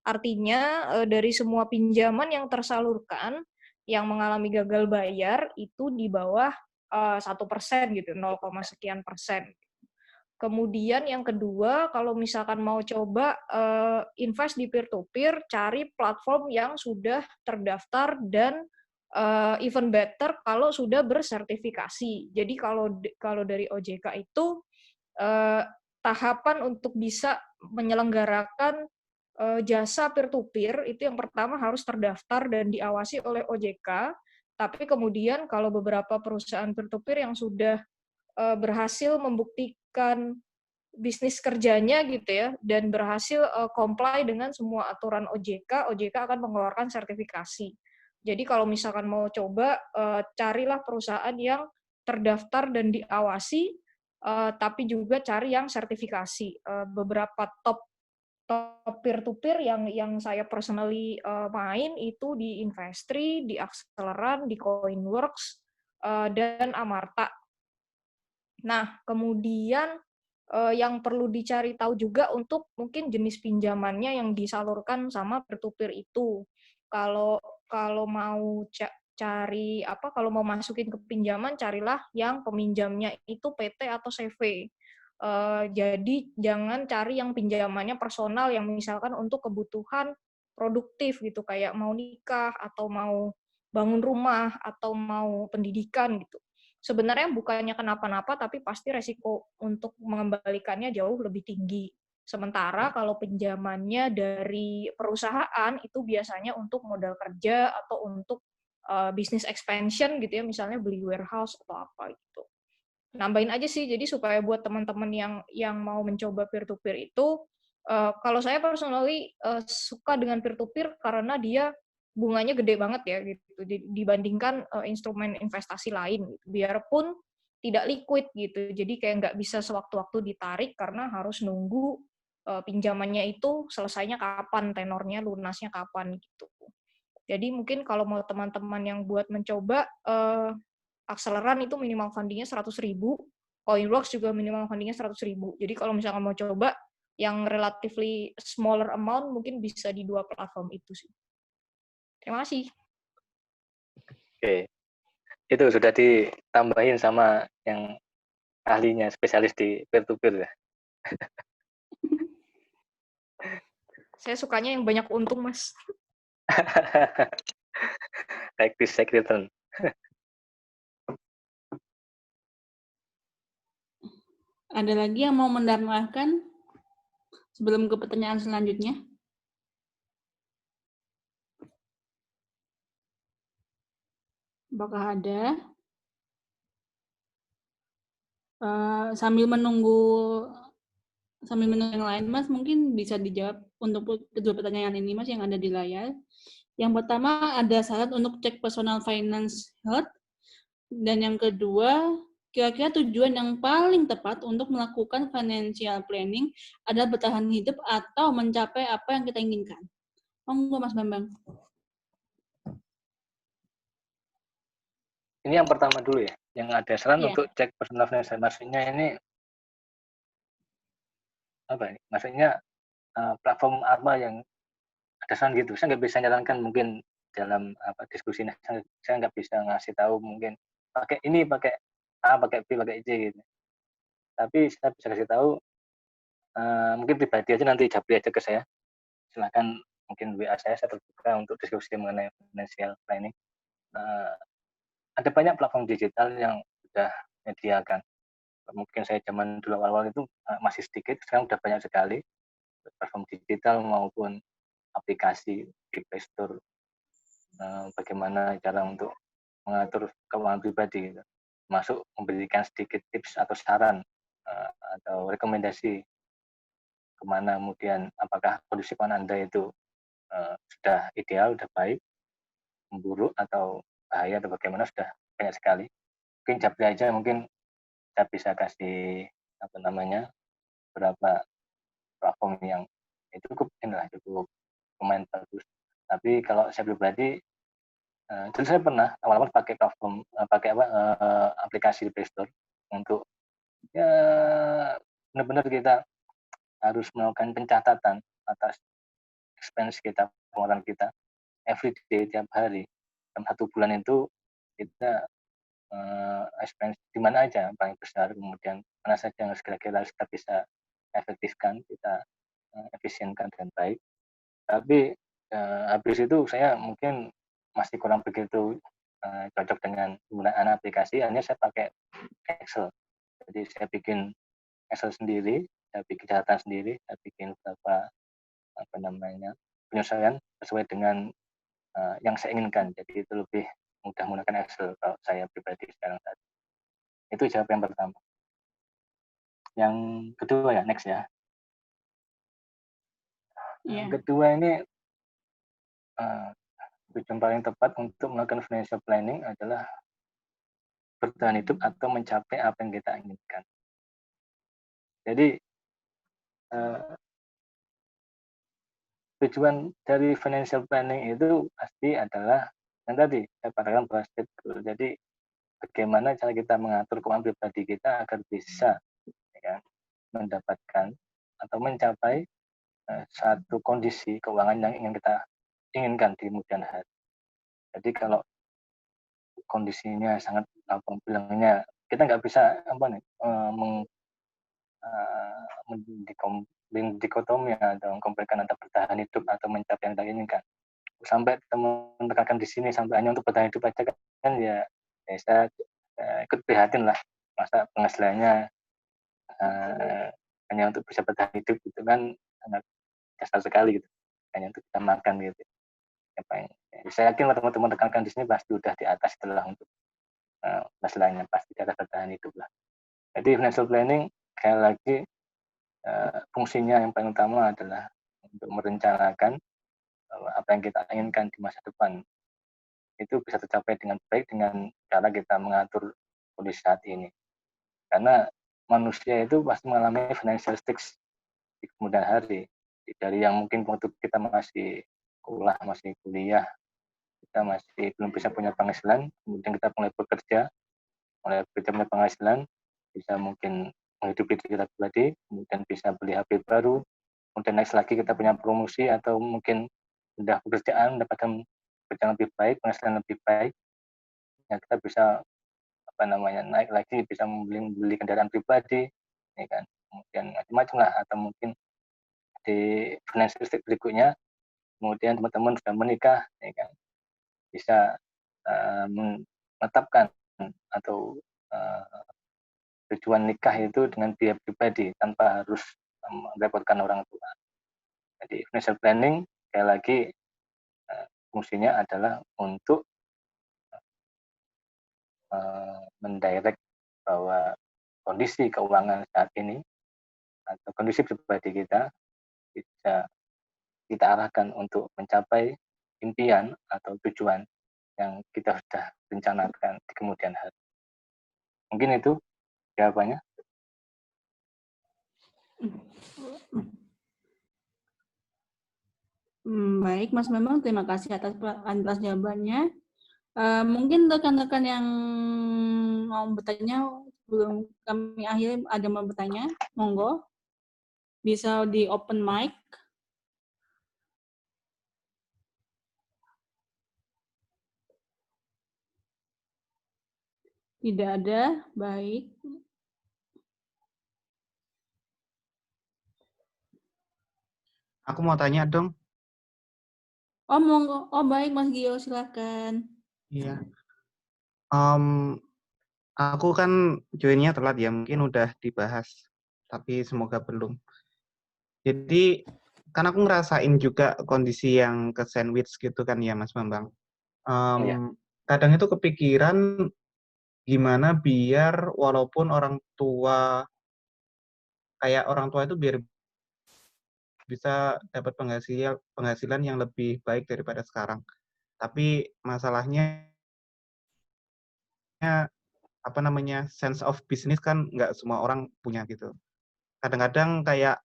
Artinya dari semua pinjaman yang tersalurkan yang mengalami gagal bayar itu di bawah 1% gitu, 0, sekian persen. Kemudian yang kedua, kalau misalkan mau coba invest di peer-to-peer, cari platform yang sudah terdaftar dan even better kalau sudah bersertifikasi. Jadi kalau dari OJK itu tahapan untuk bisa menyelenggarakan jasa peer-to-peer itu yang pertama harus terdaftar dan diawasi oleh OJK. Tapi kemudian kalau beberapa perusahaan peer-to-peer yang sudah berhasil membuktikan bisnis kerjanya gitu ya dan berhasil comply dengan semua aturan OJK, OJK akan mengeluarkan sertifikasi. Jadi kalau misalkan mau coba carilah perusahaan yang terdaftar dan diawasi, tapi juga cari yang sertifikasi. Beberapa top peer-to-peer yang saya personally main itu di Investri, di Acceleran, di Coinworks, dan Amarta. Nah, kemudian yang perlu dicari tahu juga untuk mungkin jenis pinjamannya yang disalurkan sama peer-to-peer itu. Kalau mau cari kalau mau masukin ke pinjaman, carilah yang peminjamnya itu PT atau CV. Jadi jangan cari yang pinjamannya personal yang misalkan untuk kebutuhan produktif gitu, kayak mau nikah atau mau bangun rumah atau mau pendidikan gitu. Sebenarnya bukannya kenapa-napa, tapi pasti resiko untuk mengembalikannya jauh lebih tinggi. Sementara kalau pinjamannya dari perusahaan itu biasanya untuk modal kerja atau untuk bisnis expansion gitu ya, misalnya beli warehouse atau apa gitu. Nambahin aja sih, jadi supaya buat teman-teman yang mau mencoba peer-to-peer itu, kalau saya personally suka dengan peer-to-peer karena dia bunganya gede banget ya gitu dibandingkan instrumen investasi lain gitu. Biarpun tidak liquid gitu, jadi kayak nggak bisa sewaktu-waktu ditarik karena harus nunggu pinjamannya itu selesainya kapan, tenornya lunasnya kapan gitu. Jadi mungkin kalau mau teman-teman yang buat mencoba Acceleran itu minimal funding-nya 100.000, Coinworks juga minimal funding-nya 100.000. Jadi kalau misalkan mau coba yang relatively smaller amount mungkin bisa di 2 platform itu sih. Terima kasih. Oke, itu sudah ditambahin sama yang ahlinya, spesialis di peer-to-peer ya. Saya sukanya yang banyak untung, Mas. Like this return. Ada lagi yang mau menambahkan sebelum ke pertanyaan selanjutnya? Apakah ada? Sambil menunggu yang lain, Mas, mungkin bisa dijawab untuk kedua pertanyaan ini, Mas, yang ada di layar. Yang pertama, ada syarat untuk cek personal finance health. Dan yang kedua, kira-kira tujuan yang paling tepat untuk melakukan financial planning adalah bertahan hidup atau mencapai apa yang kita inginkan. Monggo, Mas Bambang. Ini yang pertama dulu ya, yang ada saran Iya. untuk cek personal finance. Maksudnya ini apa ini? Maksudnya platform apa yang ada saran gitu. Saya nggak bisa nyarankan mungkin dalam diskusi ini. Saya nggak bisa ngasih tahu mungkin pakai ini, pakai A, pakai B, pakai C gitu. Tapi saya bisa kasih tahu mungkin pribadi aja, nanti japri aja ke saya. Silakan mungkin WA saya terbuka untuk diskusi mengenai financial planning. Ada banyak platform digital yang sudah menyediakan. Mungkin saya zaman dulu awal-awal itu masih sedikit, sekarang sudah banyak sekali platform digital maupun aplikasi di Play Store. Bagaimana cara untuk mengatur keuangan pribadi, gitu. Masuk memberikan sedikit tips atau saran atau rekomendasi kemana, kemudian apakah kondisi keuangan Anda itu sudah ideal, sudah baik, memburuk atau bahaya atau bagaimana, sudah banyak sekali. Mungkin japri aja, mungkin saya bisa kasih beberapa platform yang cukup lumayan bagus. Tapi kalau saya pribadi, dulu saya pernah awal-awal pakai platform, aplikasi di Play Store untuk ya benar-benar kita harus melakukan pencatatan atas expense kita, pengeluaran kita, everyday, tiap hari. Dalam 1 bulan itu kita expense di mana aja paling besar, kemudian mana saja yang kira-kira kita bisa efektifkan, kita efisienkan dengan baik. Tapi habis itu saya mungkin masih kurang begitu cocok dengan penggunaan aplikasi, hanya saya pakai Excel. Jadi saya bikin Excel sendiri, saya bikin catatan sendiri, saya bikin beberapa penyesuaian sesuai dengan yang saya inginkan. Jadi itu lebih mudah menggunakan Excel kalau saya pribadi sekarang saat. Itu jawab yang pertama. Yang kedua ya, next ya. Yang kedua ini tujuan paling tepat untuk melakukan financial planning adalah bertahan hidup atau mencapai apa yang kita inginkan. Jadi tujuan dari financial planning itu pasti adalah yang tadi saya katakan bahwa state goal. Jadi bagaimana cara kita mengatur keuangan pribadi kita agar bisa mendapatkan atau mencapai satu kondisi keuangan yang ingin kita inginkan di kemudian hari. Jadi kalau kondisinya sangat bilangnya kita nggak bisa dikotomi atau mengkomparkan antara bertahan hidup atau mencapai yang kita inginkan. Sampai teman menekankan di sini sampai hanya untuk bertahan hidup aja kan ya saya ikut prihatin lah, masa penghasilannya hanya untuk bisa bertahan hidup itu kan sangat kasar sekali gitu, hanya untuk kita makan gitu. Saya yakin teman-teman tekankan di sini pasti udah di atas itulah untuk penghasilannya, pasti di atas bertahan hidup lah. Jadi financial planning sekali lagi fungsinya yang paling utama adalah untuk merencanakan apa yang kita inginkan di masa depan itu bisa tercapai dengan baik dengan cara kita mengatur kondisi saat ini. Karena manusia itu pasti mengalami financial stakes di kemudian hari. Dari yang mungkin waktu kita masih masih kuliah, kita masih belum bisa punya penghasilan, kemudian kita mulai bekerja, mulai punya penghasilan, bisa mungkin menghidupi diri kita pribadi, kemudian bisa beli HP baru, kemudian next lagi kita punya promosi atau mungkin sudah pekerjaan, mendapatkan pekerjaan lebih baik, penghasilan lebih baik, ya kita bisa naik lagi, bisa membeli kendaraan pribadi, ya kan, kemudian macam-macam lah, atau mungkin di financial berikutnya, kemudian teman-teman sudah menikah, ya kan, bisa menetapkan atau tujuan nikah itu dengan biaya pribadi tanpa harus merepotkan orang tua. Jadi financial planning sekali lagi fungsinya adalah untuk mendirect bahwa kondisi keuangan saat ini atau kondisi pribadi kita bisa kita arahkan untuk mencapai impian atau tujuan yang kita sudah rencanakan di kemudian hari. Mungkin itu jawabannya. Baik, Mas Bambang, terima kasih atas jawabannya. Mungkin rekan-rekan yang mau bertanya sebelum kami akhiri ada mau bertanya, monggo bisa di open mic. Tidak ada, baik. Aku mau tanya dong. Oh, monggo. Oh, baik, Mas Gio, silakan. Iya. Aku kan joinnya telat ya, mungkin udah dibahas, tapi semoga belum. Jadi, kan aku ngerasain juga kondisi yang ke sandwich gitu kan ya, Mas Bambang. Iya. Kadang itu kepikiran gimana biar walaupun orang tua itu biar bisa dapat penghasilan yang lebih baik daripada sekarang. Tapi masalahnya sense of business kan nggak semua orang punya gitu. Kadang-kadang kayak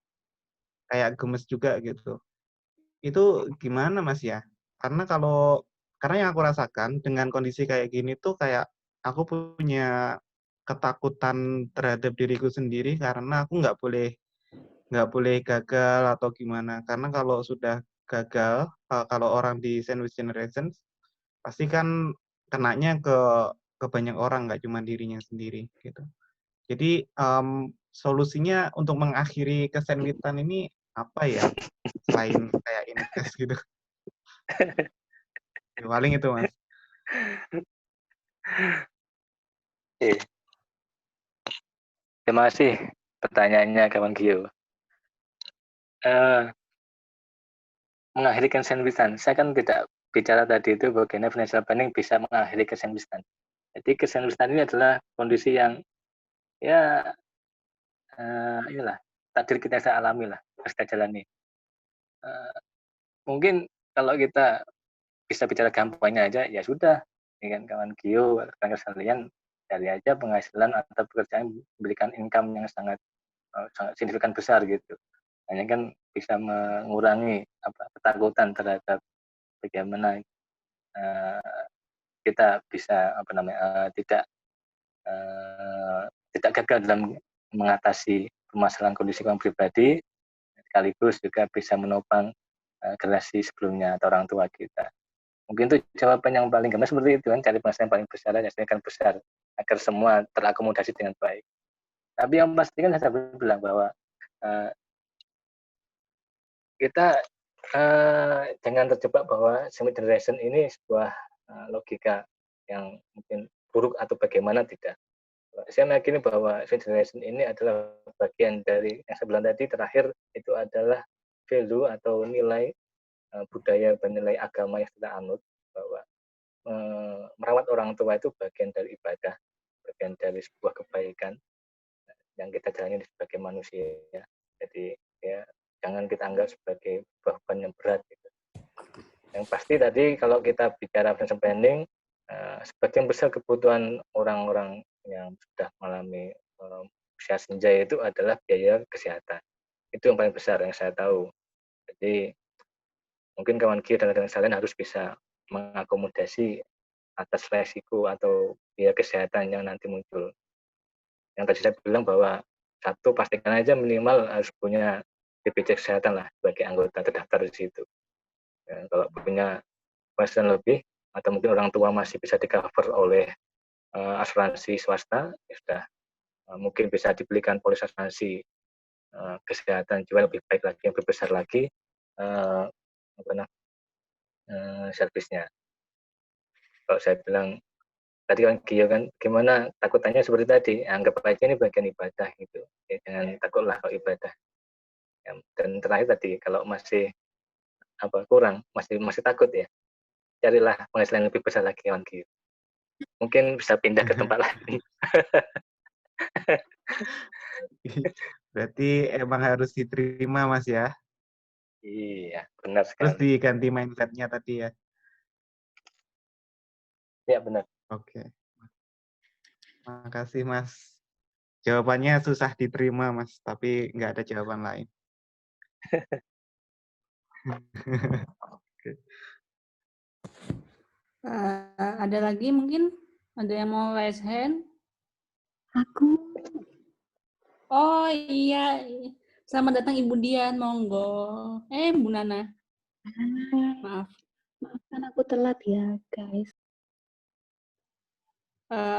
gemes juga gitu. Itu gimana Mas ya? Karena yang aku rasakan dengan kondisi kayak gini tuh kayak aku punya ketakutan terhadap diriku sendiri karena aku nggak boleh gagal atau gimana. Karena kalau sudah gagal, kalau orang di sandwich generation pasti kan kenanya ke banyak orang, nggak cuma dirinya sendiri gitu. Jadi solusinya untuk mengakhiri kesandwitan ini apa ya? Selain kayak invest gitu. Ya, paling itu Mas. Oke. Terima kasih pertanyaannya kawan Gio. Mengakhiri kesandwitan. Saya kan tidak bicara tadi itu bagaimana financial planning bisa mengakhiri kesandwitan. Jadi kesandwitan ini adalah kondisi yang ya inilah takdir kita saya alami lah, harus kita jalani. Mungkin kalau kita bisa bicara gampangnya aja, ya sudah, ya kan kawan Gio, rekan sekalian, cari aja penghasilan atau pekerjaan memberikan income yang sangat signifikan besar gitu. Hanya kan bisa mengurangi ketakutan terhadap bagaimana kita bisa tidak gagal dalam mengatasi permasalahan kondisi keuangan pribadi, sekaligus juga bisa menopang generasi sebelumnya atau orang tua kita. Mungkin itu jawaban yang paling gampang seperti itu kan, cari penghasilan paling besar dan hasilkan besar agar semua terakomodasi dengan baik. Tapi yang pasti kan saya bilang bahwa kita jangan terjebak bahwa sandwich generation ini sebuah logika yang mungkin buruk atau bagaimana, tidak. Saya meyakini bahwa sandwich generation ini adalah bagian dari yang saya bilang tadi terakhir, itu adalah value atau nilai budaya dan nilai agama yang kita anut, bahwa merawat orang tua itu bagian dari ibadah, bagian dari sebuah kebaikan yang kita jalani sebagai manusia. Jadi ya jangan kita anggap sebagai beban yang berat gitu. Yang pasti tadi kalau kita bicara financial planning, sebagian besar kebutuhan orang-orang yang sudah mengalami usia senja itu adalah biaya kesehatan. Itu yang paling besar yang saya tahu. Jadi mungkin kawan Gio dan rekan-rekan harus bisa mengakomodasi atas resiko atau biaya kesehatan yang nanti muncul. Yang tadi saya bilang bahwa satu pastikan aja minimal harus punya BPJS kesehatan lah sebagai anggota terdaftar di situ. Ya, kalau punya penghasilan lebih atau mungkin orang tua masih bisa di-cover oleh asuransi swasta, ya sudah mungkin bisa dibelikan polis asuransi kesehatan jiwa lebih baik lagi, yang lebih besar lagi servisnya. Kalau saya bilang tadi kan Gio kan gimana, takutannya seperti tadi, anggap aja ini bagian ibadah gitu, ya, jangan takutlah kalau ibadah. Ya, dan terakhir tadi kalau masih kurang, masih takut ya, carilah penghasilan lebih besar lagi kawan Gio. Mungkin bisa pindah ke tempat lain. Berarti emang harus diterima Mas ya. Iya, benar Terus sekali. diganti mindset-nya tadi ya. Ya benar. Oke. Makasih Mas. Jawabannya susah diterima Mas, tapi nggak ada jawaban lain. Oke. Ada lagi mungkin? Ada yang mau raise hand? Aku. Oh iya. Selamat datang Ibu Dian, monggo. Bu Nana. Maaf. Maafkan aku telat ya, guys.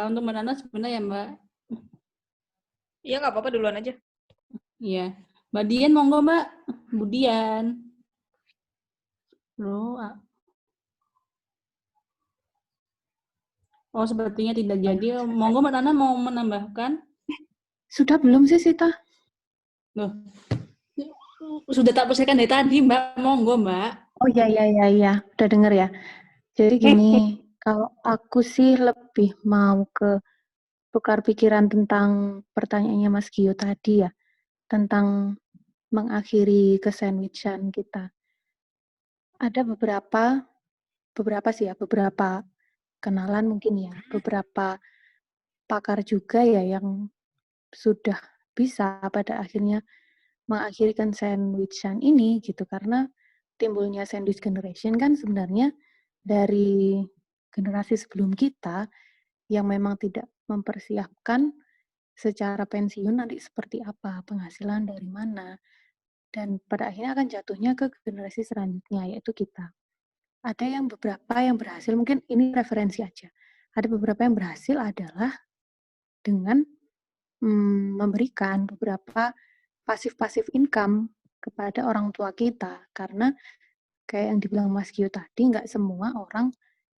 Untuk Mbak Nana sebenarnya ya Mbak. Iya, nggak apa-apa, duluan aja. Iya. Mbak Dian, monggo Mbak. Bu Dian. Oh, sepertinya tidak jadi. Monggo Mbak Nana mau menambahkan? Sudah belum sih, Sita? Loh. Sudah tak persiapkan dari tadi, Mbak. Monggo, Mbak. Oh iya. Udah denger ya. Jadi gini, kalau aku sih lebih mau ke tukar pikiran tentang pertanyaannya Mas Gio tadi ya, tentang mengakhiri kesandwichan kita. Ada beberapa kenalan mungkin ya, beberapa pakar juga ya yang sudah bisa pada akhirnya mengakhiri sandwichan ini gitu, karena timbulnya sandwich generation kan sebenarnya dari generasi sebelum kita yang memang tidak mempersiapkan secara pensiun nanti seperti apa, penghasilan dari mana, dan pada akhirnya akan jatuhnya ke generasi selanjutnya, yaitu kita. Ada yang beberapa yang berhasil, mungkin ini referensi aja, ada beberapa yang berhasil adalah dengan memberikan beberapa pasif income kepada orang tua kita, karena kayak yang dibilang Mas Gio tadi, nggak semua orang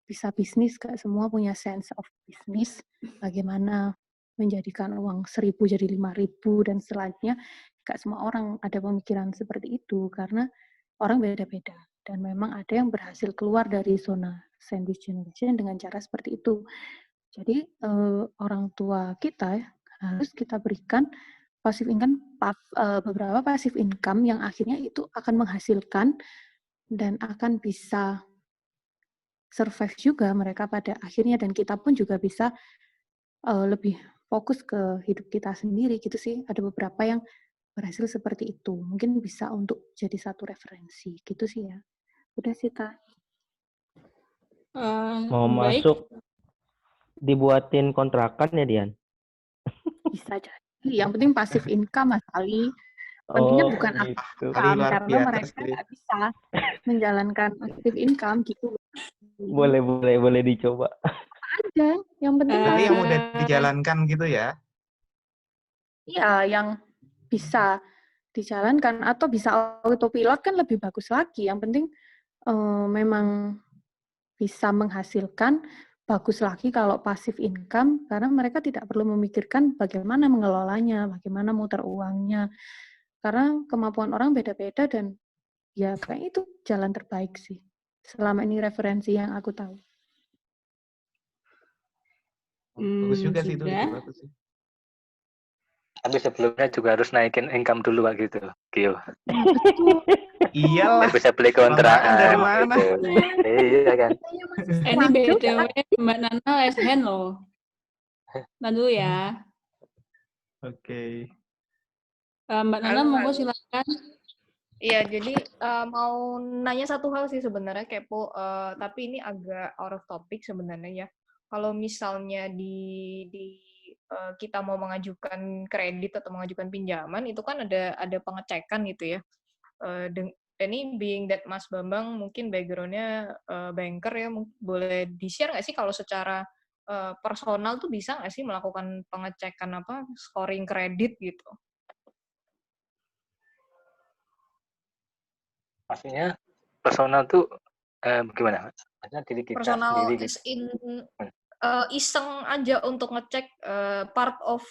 bisa bisnis, nggak semua punya sense of business, bagaimana menjadikan uang 1.000 jadi 5.000 dan selanjutnya. Nggak semua orang ada pemikiran seperti itu, karena orang beda-beda. Dan memang ada yang berhasil keluar dari zona sandwich generation dengan cara seperti itu. Jadi orang tua kita harus kita berikan passive income, beberapa passive income yang akhirnya itu akan menghasilkan dan akan bisa survive juga mereka pada akhirnya, dan kita pun juga bisa lebih fokus ke hidup kita sendiri gitu sih. Ada beberapa yang berhasil seperti itu. Mungkin bisa untuk jadi satu referensi gitu sih ya. Udah sih, Ta. Mau baik. masuk dibuatin kontrakan ya, Dian? Bisa jadi. Yang penting passive income, Mas Ali. Pentingnya bukan gitu. income, karena mereka nggak bisa menjalankan active income gitu. Boleh dicoba. Ada, yang penting berarti yang udah dijalankan gitu ya? Iya, yang bisa dijalankan atau bisa autopilot kan lebih bagus lagi. Yang penting memang bisa menghasilkan, bagus lagi kalau passive income, karena mereka tidak perlu memikirkan bagaimana mengelolanya, bagaimana muter uangnya. Karena kemampuan orang beda-beda dan ya kayak itu jalan terbaik sih. Selama ini referensi yang aku tahu. Bagus juga sih itu bagus sih. Tapi sebelumnya juga harus naikin income dulu Pak gitu, Gio. Iyalah. Bisa beli kontrakan dari mana? Gitu. Iya kan. Ini BTW Mbak Nana raise hand loh. Nah dulu ya. Oke. Mbak Nana monggo silakan. Iya, jadi mau nanya satu hal sih sebenarnya, kepo, tapi ini agak out of topic sebenarnya ya. Kalau misalnya di kita mau mengajukan kredit atau mengajukan pinjaman itu kan ada pengecekan gitu ya. Ini being that Mas Bambang mungkin background-nya banker ya, boleh di-share nggak sih kalau secara personal tuh bisa nggak sih melakukan pengecekan scoring kredit gitu? Maksudnya personal tuh gimana? Maksudnya diri kita Personal sendiri as gitu. in iseng aja untuk ngecek part of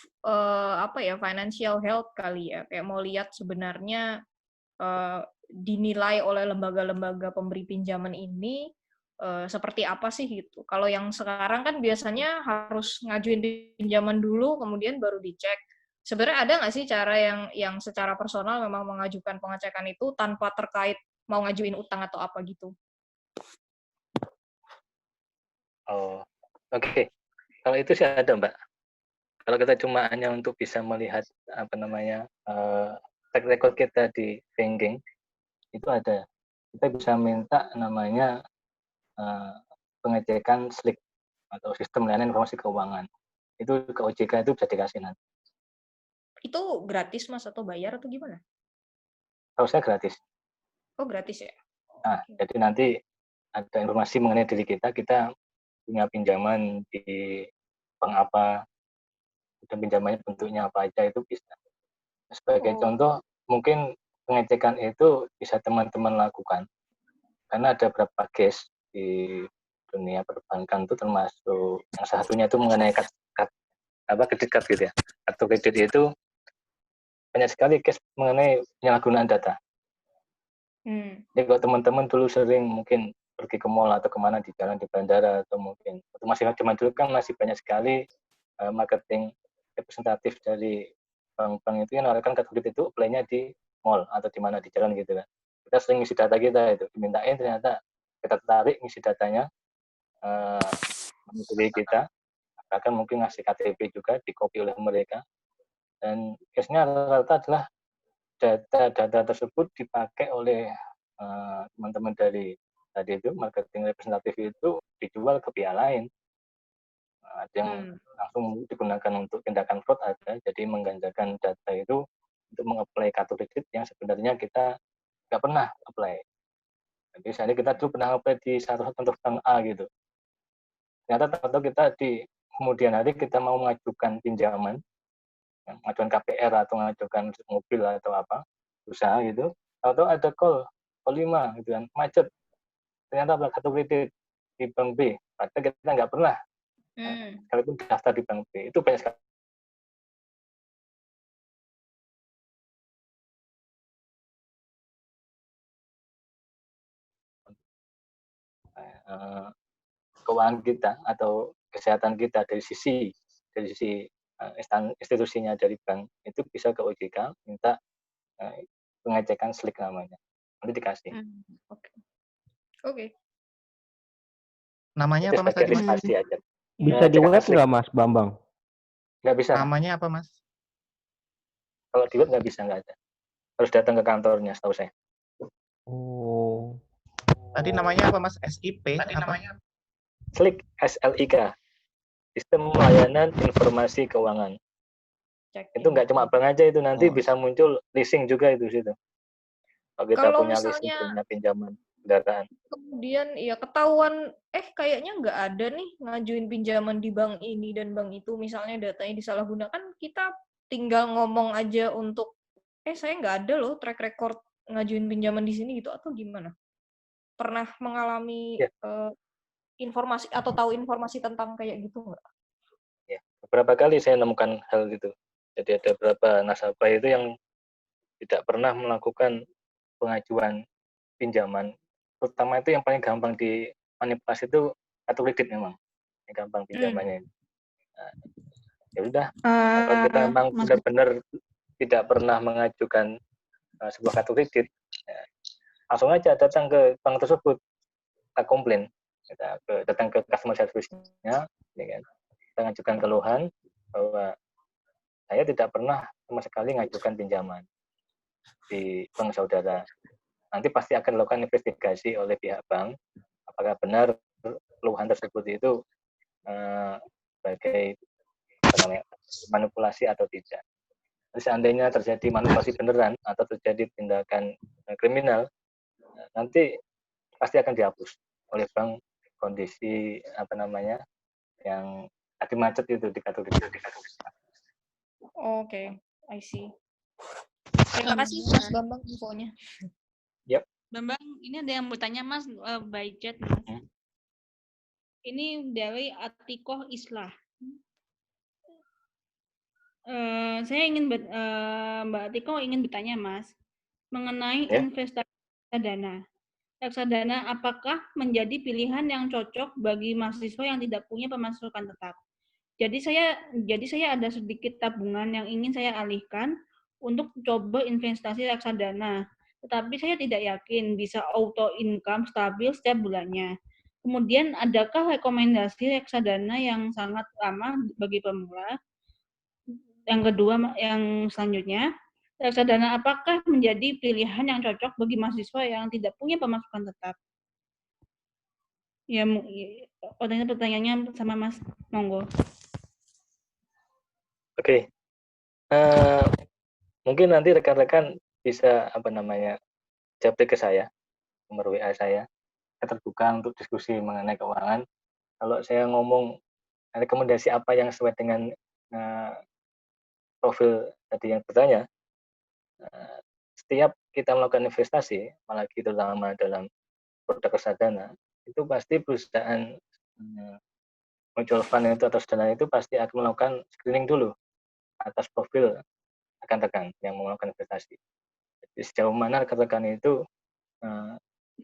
financial health kali ya, kayak mau lihat sebenarnya dinilai oleh lembaga-lembaga pemberi pinjaman ini seperti apa sih gitu. Kalau yang sekarang kan biasanya harus ngajuin pinjaman dulu, kemudian baru dicek. Sebenarnya ada nggak sih cara yang secara personal memang mengajukan pengecekan itu tanpa terkait mau ngajuin utang atau apa gitu? Oh, oke. Kalau itu sih ada, Mbak. Kalau kita cuma hanya untuk bisa melihat track record kita di banking, itu ada. Kita bisa minta namanya pengecekan SLIC atau Sistem Layanan Informasi Keuangan. Itu ke OJK itu bisa dikasih nanti. Itu gratis Mas atau bayar atau gimana? Kalau saya gratis. Oh, gratis ya? Nah, jadi nanti ada informasi mengenai diri kita punya pinjaman di bank apa, dan pinjamannya bentuknya apa aja, itu bisa. Sebagai contoh, mungkin pengecekan itu bisa teman-teman lakukan. Karena ada beberapa case di dunia perbankan itu, termasuk yang satunya itu mengenai kredit card gitu ya. Atau kredit itu banyak sekali case mengenai penyalahgunaan data. Jadi kalau teman-teman dulu sering mungkin pergi ke mall atau kemana di jalan di bandara, atau mungkin masih zaman dulu kan masih banyak sekali marketing representatif dari bank-bank itu yang menawarkan kartu kredit itu apply-nya di mall atau di mana di jalan gitu kan. Kita sering ngisi data kita itu, dimintain ternyata kita tertarik ngisi datanya, menghubungi kita, bahkan mungkin ngasih KTP juga, di-copy oleh mereka. Dan case-nya rata-rata adalah data tersebut dipakai oleh teman-teman dari tadi itu, marketing representatif itu, dijual ke pihak lain. Ada yang langsung digunakan untuk tindakan fraud ada, jadi menggandakan data itu untuk mengapply kartu kredit yang sebenarnya kita nggak pernah apply. Jadi misalnya kita dulu pernah apply di satu contoh bank A gitu. Ternyata tahu kita di kemudian hari kita mau mengajukan pinjaman, mengajukan KPR atau mengajukan mobil atau apa, usaha gitu, atau ada call 5 gitu kan, macet. Ternyata kartu kredit di bank B, padahal kita nggak pernah sekalipun daftar di bank B. Itu banyak sekali. Keuangan kita atau kesehatan kita dari sisi institusinya dari bank itu bisa ke OJK minta pengecekan SLIC namanya, nanti dikasih. Oke. Namanya apa Mas tadi Mas? Aja. Bisa di web nggak Mas Bambang? Nggak bisa. Namanya apa Mas? Kalau di web nggak bisa, nggak ada. Harus datang ke kantornya, setahu saya. Oh. Tadi namanya apa Mas? SIP? Tadi apa? namanya SLIC, SLIK. Sistem Layanan Informasi Keuangan. Itu nggak cuma bank aja, itu nanti bisa muncul leasing juga itu situ. Kalau kita punya leasing, punya pinjaman kendaraan. Kemudian ya ketahuan, kayaknya nggak ada nih ngajuin pinjaman di bank ini dan bank itu, misalnya datanya disalahgunakan, kita tinggal ngomong aja untuk, saya nggak ada loh track record ngajuin pinjaman di sini gitu, atau gimana? Pernah mengalami informasi atau tahu informasi tentang kayak gitu nggak? Ya, beberapa kali saya nemukan hal itu. Jadi ada beberapa nasabah itu yang tidak pernah melakukan pengajuan pinjaman. Terutama itu yang paling gampang dimanipulasi itu kartu kredit memang. Yang gampang pinjamannya. Nah, ya udah, kalau kita memang benar-benar tidak pernah mengajukan sebuah kartu kredit, ya, langsung aja datang ke bank tersebut, kita komplain, datang ke customer service-nya, ya kan? Kita ngajukan keluhan bahwa saya tidak pernah sama sekali ngajukan pinjaman di bank saudara. Nanti pasti akan dilakukan investigasi oleh pihak bank, apakah benar keluhan tersebut itu sebagai manipulasi atau tidak. Seandainya terjadi manipulasi beneran atau terjadi tindakan kriminal, nanti pasti akan dihapus oleh bank kondisi yang tadi macet itu dikategorikan. Oke, I see. Terima kasih Mas Bambang infonya. Bambang, ini ada yang bertanya Mas by chat Mas. Ini dari Atikoh Islah. Saya ingin Mbak Atikoh ingin bertanya Mas mengenai investasi reksadana. Reksadana apakah menjadi pilihan yang cocok bagi mahasiswa yang tidak punya pemasukan tetap? Jadi saya ada sedikit tabungan yang ingin saya alihkan untuk coba investasi reksadana. Tetapi saya tidak yakin bisa auto income stabil setiap bulannya. Kemudian adakah rekomendasi reksadana yang sangat ramah bagi pemula? Yang kedua, yang selanjutnya, reksadana apakah menjadi pilihan yang cocok bagi mahasiswa yang tidak punya pemasukan tetap? Ya, pertanyaannya sama Mas, monggo. Oke. Mungkin nanti rekan-rekan bisa japri ke saya, nomor WA saya. Saya terbuka untuk diskusi mengenai keuangan. Kalau saya ngomong rekomendasi apa yang sesuai dengan profil tadi yang bertanya, setiap kita melakukan investasi, apalagi terutama dalam produk reksadana, itu pasti perusahaan mutual fund itu atau reksadana itu pasti akan melakukan screening dulu atas profil rekan-rekan yang melakukan investasi. Jadi sejauh mana rekan-rekan itu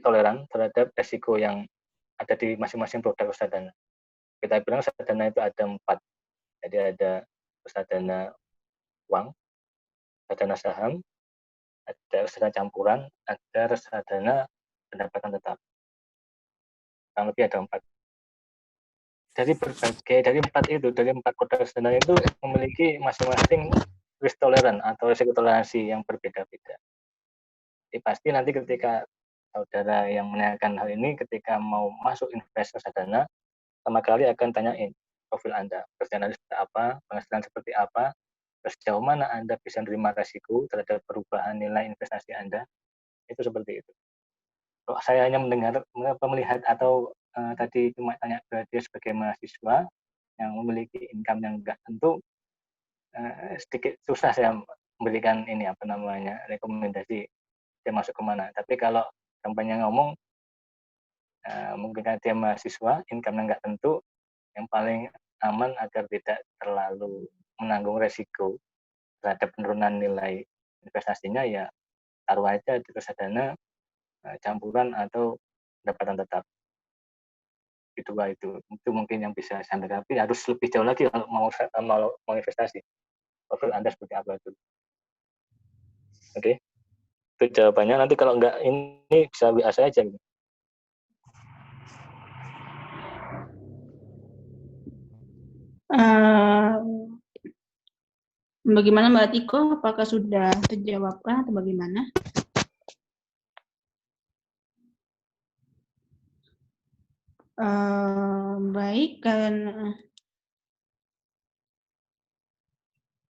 toleran terhadap resiko yang ada di masing-masing produk reksadana. Kita bilang reksadana itu ada 4. Jadi ada reksadana uang, reksadana saham, ada reksadana campuran, ada reksadana pendapatan tetap. Kurang lebih ada 4. Dari 4 produk reksadana itu memiliki masing-masing risk tolerance atau risiko toleransi yang berbeda-beda. Jadi pasti nanti ketika saudara yang menanyakan hal ini, ketika mau masuk investasi reksadana, pertama kali akan tanyain profil Anda, pekerjaan Anda seperti apa, penghasilan seperti apa, terus sejauh mana Anda bisa menerima risiko terhadap perubahan nilai investasi Anda, itu seperti itu. Kalau saya hanya melihat atau tadi cuma tanya ke dia sebagai mahasiswa yang memiliki income yang enggak tentu, sedikit susah saya memberikan rekomendasi dia masuk kemana. Tapi kalau kampanye ngomong, mungkin karena dia mahasiswa, income yang enggak tentu, yang paling aman agar tidak terlalu menanggung resiko terhadap penurunan nilai investasinya, ya taruh aja di reksadana campuran atau pendapatan tetap. Itu mungkin yang bisa saya sampaikan. Tapi harus lebih jauh lagi kalau mau investasi. Profil Anda seperti apa itu? Oke. Itu jawabannya. Nanti kalau enggak ini bisa WA saya aja. Bagaimana Mbak Tiko? Apakah sudah terjawabkan atau bagaimana? Baik, karena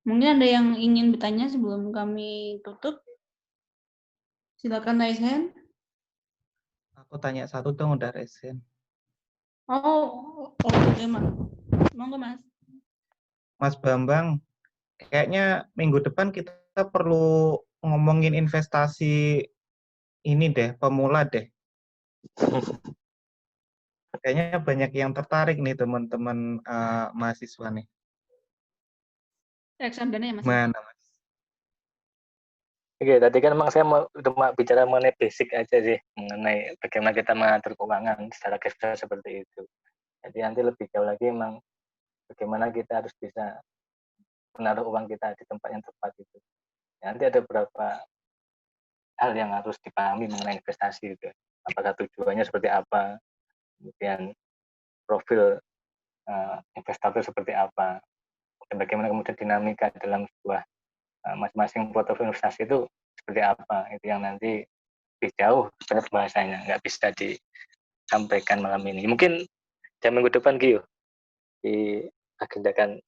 mungkin ada yang ingin bertanya sebelum kami tutup. Silakan raise hand. Aku tanya satu dong, udah raise hand. Oke, Mas. Monggo, Mas. Mas Bambang, kayaknya minggu depan kita perlu ngomongin investasi ini deh, pemula deh. Kayaknya banyak yang tertarik nih teman-teman mahasiswa nih. Reksadana ya, Mas? Mana, Mas? Oke, tadi kan memang saya cuma bicara mengenai basic aja sih, mengenai bagaimana kita mengatur keuangan secara garis seperti itu. Jadi nanti lebih jauh lagi memang bagaimana kita harus bisa menaruh uang kita di tempat yang tepat itu. Nanti ada beberapa hal yang harus dipahami mengenai investasi itu. Apakah tujuannya seperti apa, kemudian profil investor seperti apa, dan bagaimana kemudian dinamika dalam sebuah masing-masing portofolio investasi itu seperti apa. Itu yang nanti lebih jauh sebenarnya bahasanya, nggak bisa disampaikan malam ini. Mungkin jam minggu depan Gio diagendakan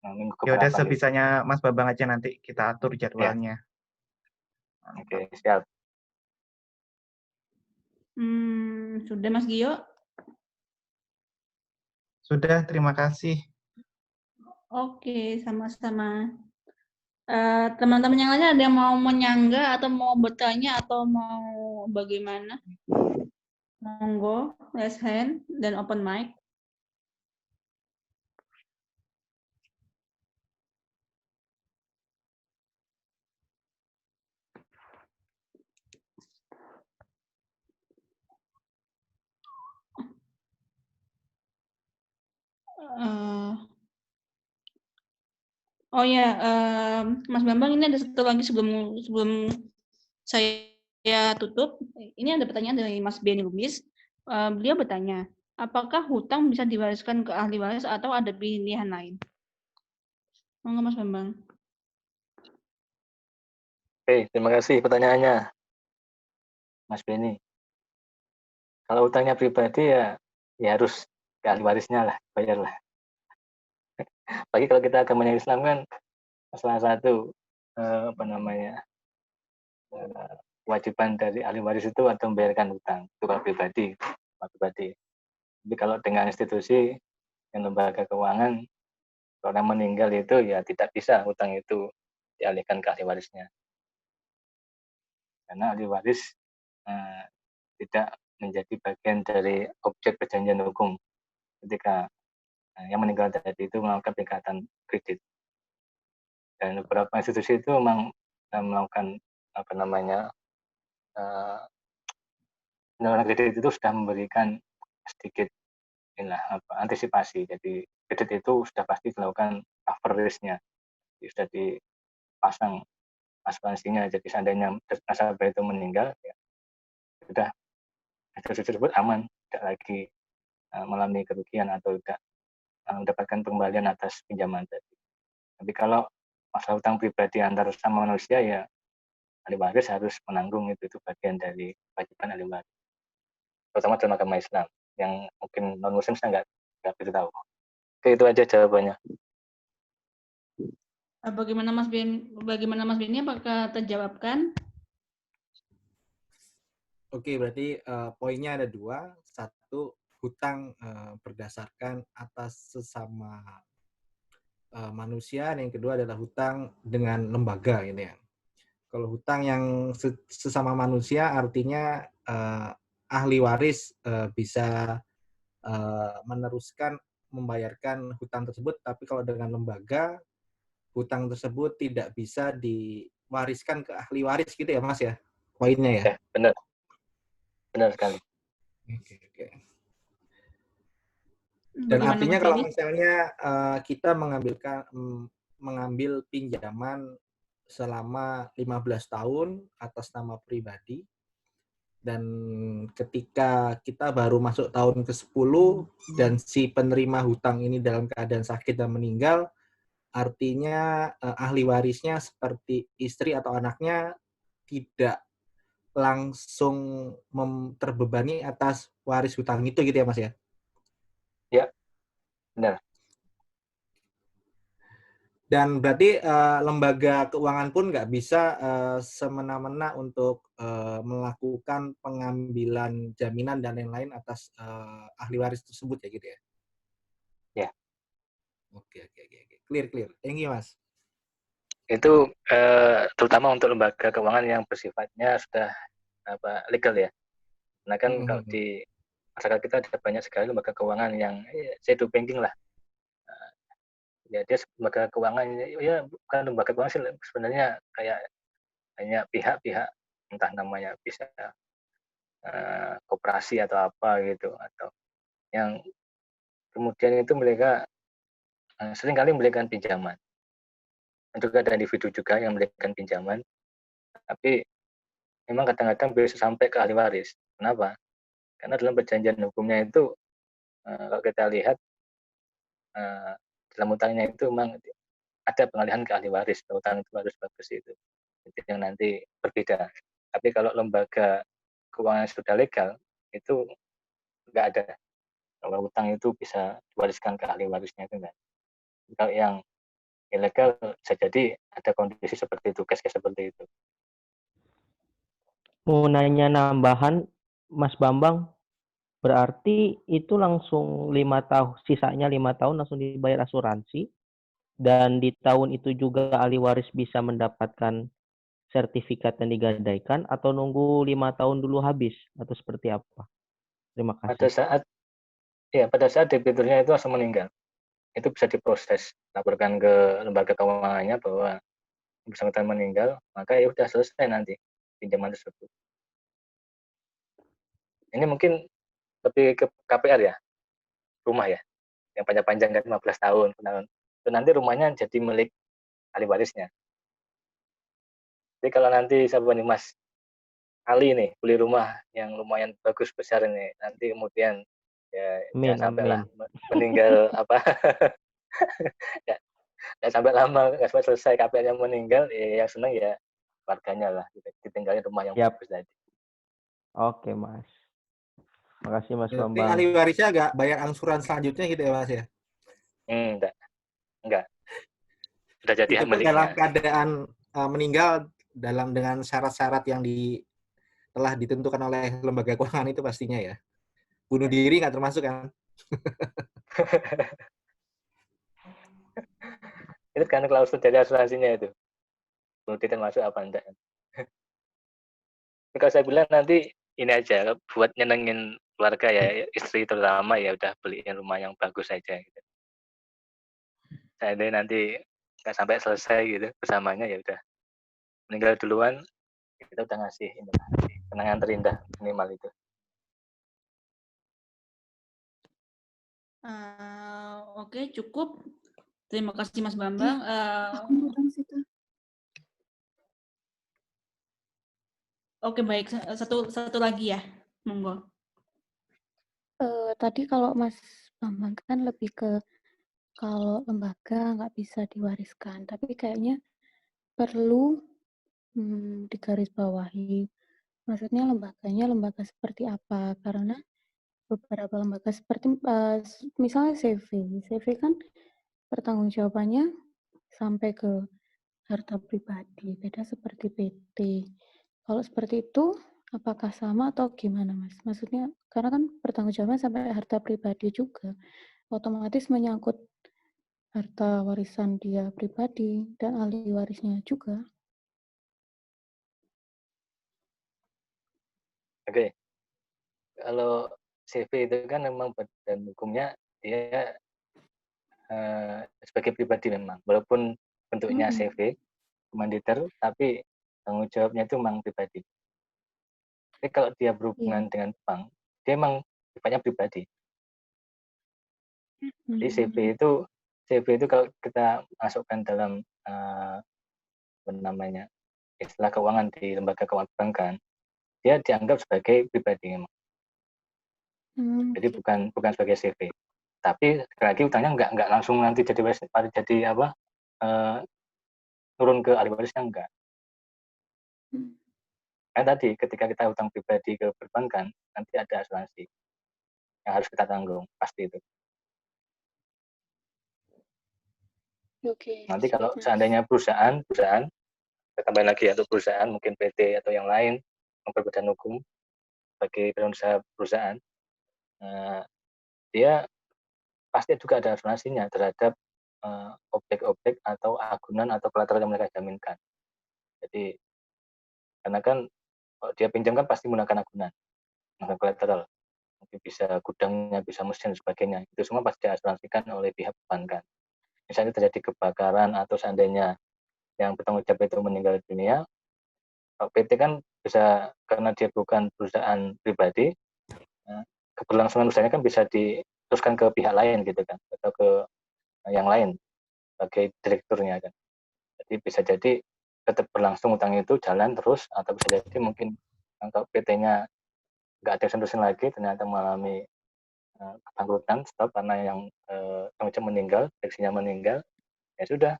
minggu Ya udah keberapa gitu. sebisanya Mas Bambang aja, nanti kita atur Ya, jadwalnya. oke, siap. Sudah Mas Gio? Sudah, terima kasih. Oke, sama-sama. Teman-teman yang lainnya ada yang mau menyanggah atau mau bertanya atau mau bagaimana? Monggo, raise hand dan open mic. Oh ya, Mas Bambang, ini ada satu lagi sebelum saya tutup. Ini ada pertanyaan dari Mas Benny Lubis. Beliau bertanya, apakah hutang bisa diwariskan ke ahli waris atau ada pilihan lain? Monggo Mas Bambang. Oke, terima kasih pertanyaannya, Mas Benny. Kalau utangnya pribadi ya harus ke ahli warisnya lah, bayarlah. Apalagi kalau kita agamanya Islam kan salah satu kewajiban dari ahli waris itu atau membayarkan hutang itu kalau pribadi. Tapi kalau dengan institusi dan lembaga keuangan, kalau orang meninggal itu ya tidak bisa hutang itu dialihkan ke ahli warisnya, karena ahli waris tidak menjadi bagian dari objek perjanjian hukum ketika yang meninggal tadi itu melakukan ikatan kredit. Dan beberapa institusi itu memang melakukan penyaluran kredit itu sudah memberikan sedikit antisipasi. Jadi kredit itu sudah pasti dilakukan cover risk-nya, sudah dipasang asuransinya. Jadi seandainya nasabah itu meninggal, ya sudah institusi tersebut aman, tidak lagi mengalami kerugian atau tidak mendapatkan pengembalian atas pinjaman tadi. Tapi kalau masalah hutang pribadi antar sama manusia, ya ahli waris harus menanggung itu bagian dari kewajiban ahli waris, terutama dalam agama Islam. Yang mungkin non muslim saya nggak begitu tahu. Oke, itu aja jawabannya. Bagaimana Mas Benny, apakah terjawabkan? Oke, berarti poinnya ada dua. Satu, hutang berdasarkan atas sesama manusia, dan yang kedua adalah hutang dengan lembaga gitu ya. Kalau hutang yang sesama manusia artinya ahli waris bisa meneruskan membayarkan hutang tersebut, tapi kalau dengan lembaga, hutang tersebut tidak bisa diwariskan ke ahli waris gitu ya Mas ya, poinnya ya? Ya, benar sekali. Oke. Dan Bagaimana artinya Mas kalau Benny? misalnya kita mengambil pinjaman selama 15 tahun atas nama pribadi, dan ketika kita baru masuk tahun ke-10 dan si penerima hutang ini dalam keadaan sakit dan meninggal, artinya ahli warisnya seperti istri atau anaknya tidak langsung terbebani atas waris hutang itu gitu ya Mas ya? Ya, benar. Dan berarti lembaga keuangan pun nggak bisa semena-mena untuk melakukan pengambilan jaminan dan lain-lain atas ahli waris tersebut ya gitu ya? Ya. Oke. Clear. Thank you, Mas. Itu terutama untuk lembaga keuangan yang bersifatnya sudah legal ya. Karena kan kalau di masyarakat kita ada banyak sekali lembaga keuangan yang shadow banking lah. Ya dia lembaga keuangan, ya bukan lembaga keuangan sih, sebenarnya kayak hanya pihak-pihak, entah namanya bisa koperasi atau apa gitu, atau yang kemudian itu mereka seringkali memberikan pinjaman. Dan juga ada individu juga yang memberikan pinjaman, tapi memang kadang-kadang bisa sampai ke ahli waris. Kenapa? Karena dalam perjanjian hukumnya itu kalau kita lihat dalam utangnya itu memang ada pengalihan ke ahli waris, utang itu harus bagus itu yang nanti berbeda. Tapi kalau lembaga keuangan sudah legal itu nggak ada. Kalau utang itu bisa diwariskan ke ahli warisnya itu enggak. Kalau yang ilegal bisa jadi ada kondisi seperti itu, case seperti itu. Mau nanya nambahan, Mas Bambang, berarti itu langsung 5 tahun, sisanya 5 tahun langsung dibayar asuransi, dan di tahun itu juga ahli waris bisa mendapatkan sertifikat yang digadaikan, atau nunggu 5 tahun dulu habis, atau seperti apa? Terima Pada kasih. saat debiturnya itu langsung meninggal, itu bisa diproses, laporkan ke lembaga keuangannya bahwa bersangkutan meninggal, maka ya udah selesai nanti pinjaman tersebut. Ini mungkin lebih ke KPR ya, rumah ya, yang panjang-panjang kan 15 tahun. Itu nanti rumahnya jadi milik ahli warisnya. Jadi kalau nanti siapa nih Mas Ali nih beli rumah yang lumayan bagus besar ini, nanti kemudian ya jangan sampai lah meninggal apa ya, jangan sampai lama, nggak sampai selesai KPR-nya meninggal, ya yang seneng ya warganya lah, gitu. Ditinggalin rumah yang Siap. bagus tadi. Oke, Mas. Makasih Mas Berarti Bambang. ahli warisnya agak bayar angsuran selanjutnya gitu ya Mas ya? Enggak. Sudah jadi Itu hak pun dalam miliknya. keadaan meninggal dengan syarat-syarat yang telah ditentukan oleh lembaga keuangan itu pastinya ya. Bunuh diri nggak termasuk kan? Itu kan klausul dari asuransinya itu. Bunuh diri termasuk apa enggak. Kalau saya bilang nanti ini aja buat nyenengin keluarga ya, istri terutama, ya udah beliin rumah yang bagus aja gitu. Seandainya nanti nggak sampai selesai gitu bersamanya, ya udah meninggal duluan, kita udah ngasih kenangan terindah minimal itu. Oke, cukup. Terima kasih Mas Bambang. Aku mau dong situ. Oke, baik. Satu lagi ya, monggo. Tadi kalau Mas Bambang kan lebih ke kalau lembaga nggak bisa diwariskan, tapi kayaknya perlu digarisbawahi. Maksudnya lembaganya lembaga seperti apa? Karena beberapa lembaga seperti misalnya CV kan pertanggungjawabannya sampai ke harta pribadi, beda seperti PT. Kalau seperti itu, apakah sama atau gimana, Mas? Maksudnya, karena kan pertanggungjawaban sampai harta pribadi juga, otomatis menyangkut harta warisan dia pribadi dan ahli warisnya juga. Oke. Kalau CV itu kan memang badan hukumnya dia sebagai pribadi memang, walaupun bentuknya CV manditer, tapi tanggung jawabnya itu memang pribadi. Tapi kalau dia berhubungan dengan bank, dia memang sifatnya pribadi. Jadi CV itu kalau kita masukkan dalam istilah keuangan di lembaga keuangan perbankan, dia dianggap sebagai pribadi memang. Jadi bukan sebagai CV. Tapi sekali lagi utangnya nggak langsung nanti jadi turun ke ahli warisnya, enggak. Kan tadi ketika kita hutang pribadi ke perbankan, nanti ada asuransi yang harus kita tanggung, pasti itu. Nanti kalau seandainya perusahaan, kita tambahin lagi ya, untuk perusahaan, mungkin PT atau yang lain, memperbadan hukum bagi pengusaha perusahaan, dia pasti juga ada asuransinya terhadap objek-objek atau agunan atau kolateral yang mereka jaminkan. Jadi karena kan kalau dia pinjam kan pasti menggunakan agunan, menggunakan kolateral, mungkin bisa gudangnya, bisa mesin dan sebagainya, itu semua pasti diasuransikan oleh pihak perbankan. Misalnya terjadi kebakaran atau seandainya yang bertanggung jawab itu meninggal dunia, PT kan bisa, karena dia bukan perusahaan pribadi, keberlangsungan usahanya kan bisa diteruskan ke pihak lain gitu kan, atau ke yang lain sebagai direkturnya kan. Jadi bisa jadi tetap berlangsung utang itu jalan terus, atau bisa jadi mungkin kalau PT-nya nggak ada terusin lagi, ternyata mengalami kebangkrutan, stop karena yang tanggung meninggal, direksinya meninggal, ya sudah,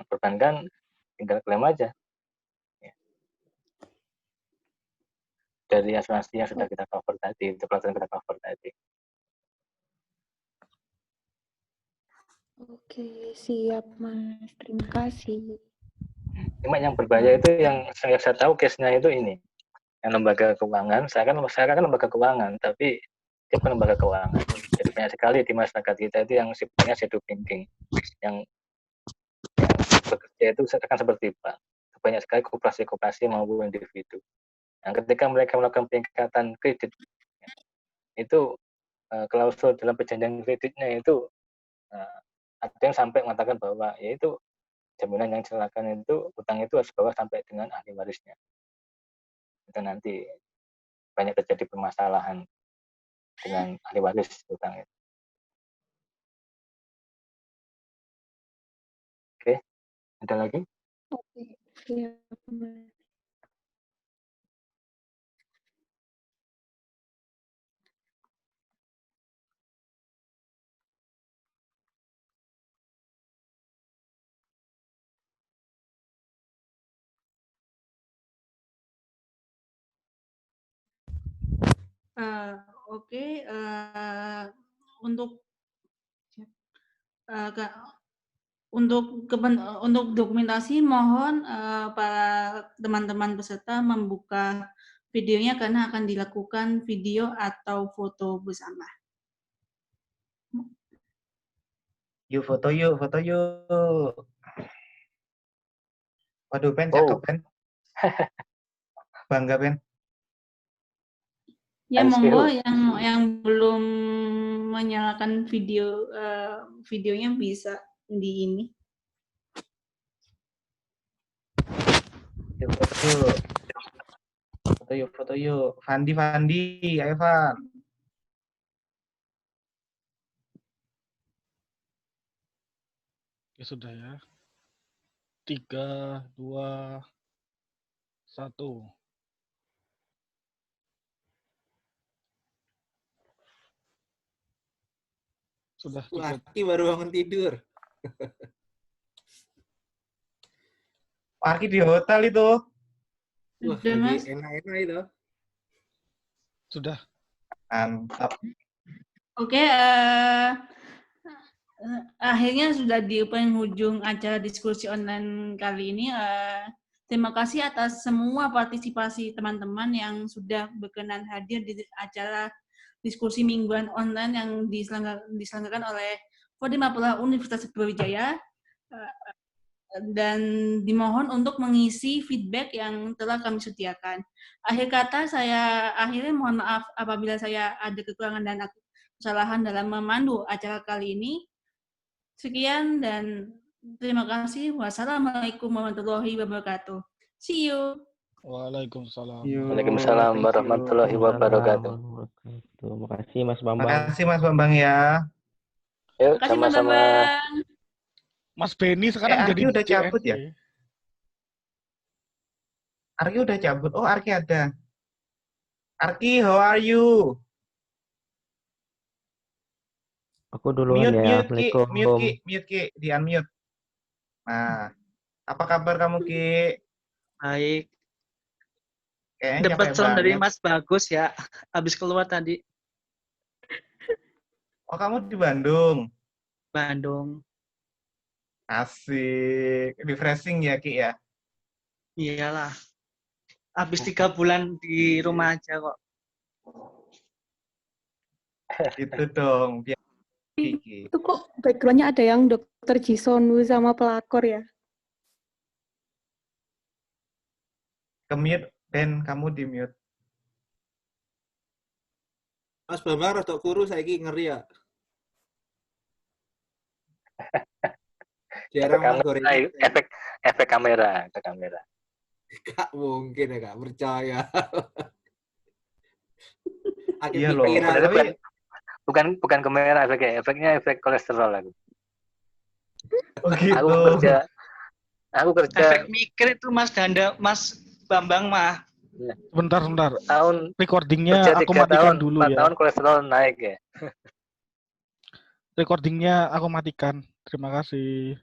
perbankan tinggal klaim aja. Ya. Dari asuransi yang sudah kita cover tadi, itu pelajaran kita cover tadi. Oke. Oke, siap Mas. Terima kasih. Cuma yang berbahaya itu yang saya tahu case-nya itu ini. Yang lembaga keuangan, saya kan lembaga keuangan, tapi dia bukan lembaga keuangan. Jadi banyak sekali di masyarakat kita itu yang sifatnya shadow banking, yang bekerja itu akan seperti bank. Banyak sekali koperasi-koperasi maupun individu. Yang ketika mereka melakukan peningkatan kredit, itu klausul dalam perjanjian kreditnya itu ada yang sampai mengatakan bahwa yaitu jaminan yang diserahkan itu utang itu harus bawa sampai dengan ahli warisnya. Itu nanti banyak terjadi permasalahan dengan ahli waris utang itu. Oke, ada lagi? Oke, siap Mas. Oke, untuk untuk dokumentasi mohon para teman-teman peserta membuka videonya karena akan dilakukan video atau foto bersama. Yuk foto yuk. Waduh, Ben, cakep, Ben. Bangga, Ben. Ya, Thank monggo you. yang belum menyalakan videonya bisa di ini. Yuk, foto yuk. Fandi, ayo Van. Ya sudah ya. 3, 2, 1. Sudah cukup. Arki baru bangun tidur. Arki di hotel itu. Wah, Sudah, Mas? lagi enak-enak itu. Sudah. Mantap. Oke, akhirnya sudah di penghujung acara diskusi online kali ini. Terima kasih atas semua partisipasi teman-teman yang sudah berkenan hadir di acara diskusi mingguan online yang diselenggarakan oleh Kodim Mapela Universitas Brawijaya. Dan dimohon untuk mengisi feedback yang telah kami sediakan. Akhir kata saya akhirnya mohon maaf apabila saya ada kekurangan dan kesalahan dalam memandu acara kali ini. Sekian dan terima kasih. Wassalamualaikum warahmatullahi wabarakatuh. See you. Waalaikumsalam. Waalaikumsalam warahmatullahi wabarakatuh. Makasih Mas Bambang. Makasih Mas Bambang ya. Yuk, Terima kasih Mas sama-sama. Bambang. Mas Benny sekarang Arki jadi udah cabut ya? JNE. Arki udah cabut. Oh, Arki ada. Arki, how are you? Aku duluan ya. Assalamualaikum. Mute Ki, di unmute. Nah, apa kabar kamu Ki? Baik. Kayaknya Dapat capek salam dari banget. Mas Bagus ya. Habis keluar tadi Oh, kamu di Bandung? Bandung. Asik. Refreshing ya Ki ya? Iyalah. Habis 3 bulan di rumah aja kok. Itu dong. Biar Ki. Itu kok background-nya ada yang Dr. Jisonu sama pelakor ya? Ke-mute, Ben, kamu di mute. Mas Bambang rada kuru saiki ngeri ya. Jarang goreng. Efek kamera. Gak mungkin ya, gak percaya. Iya loh. Tapi Bukan kamera efeknya efek kolesterol aku. oh gitu. Aku kerja. Efek mikir itu Mas Bambang mah. Bentar. Tahun Recordingnya aku matikan dulu 4 ya. tahun kolesterol naik ya. Recordingnya aku matikan. Terima kasih.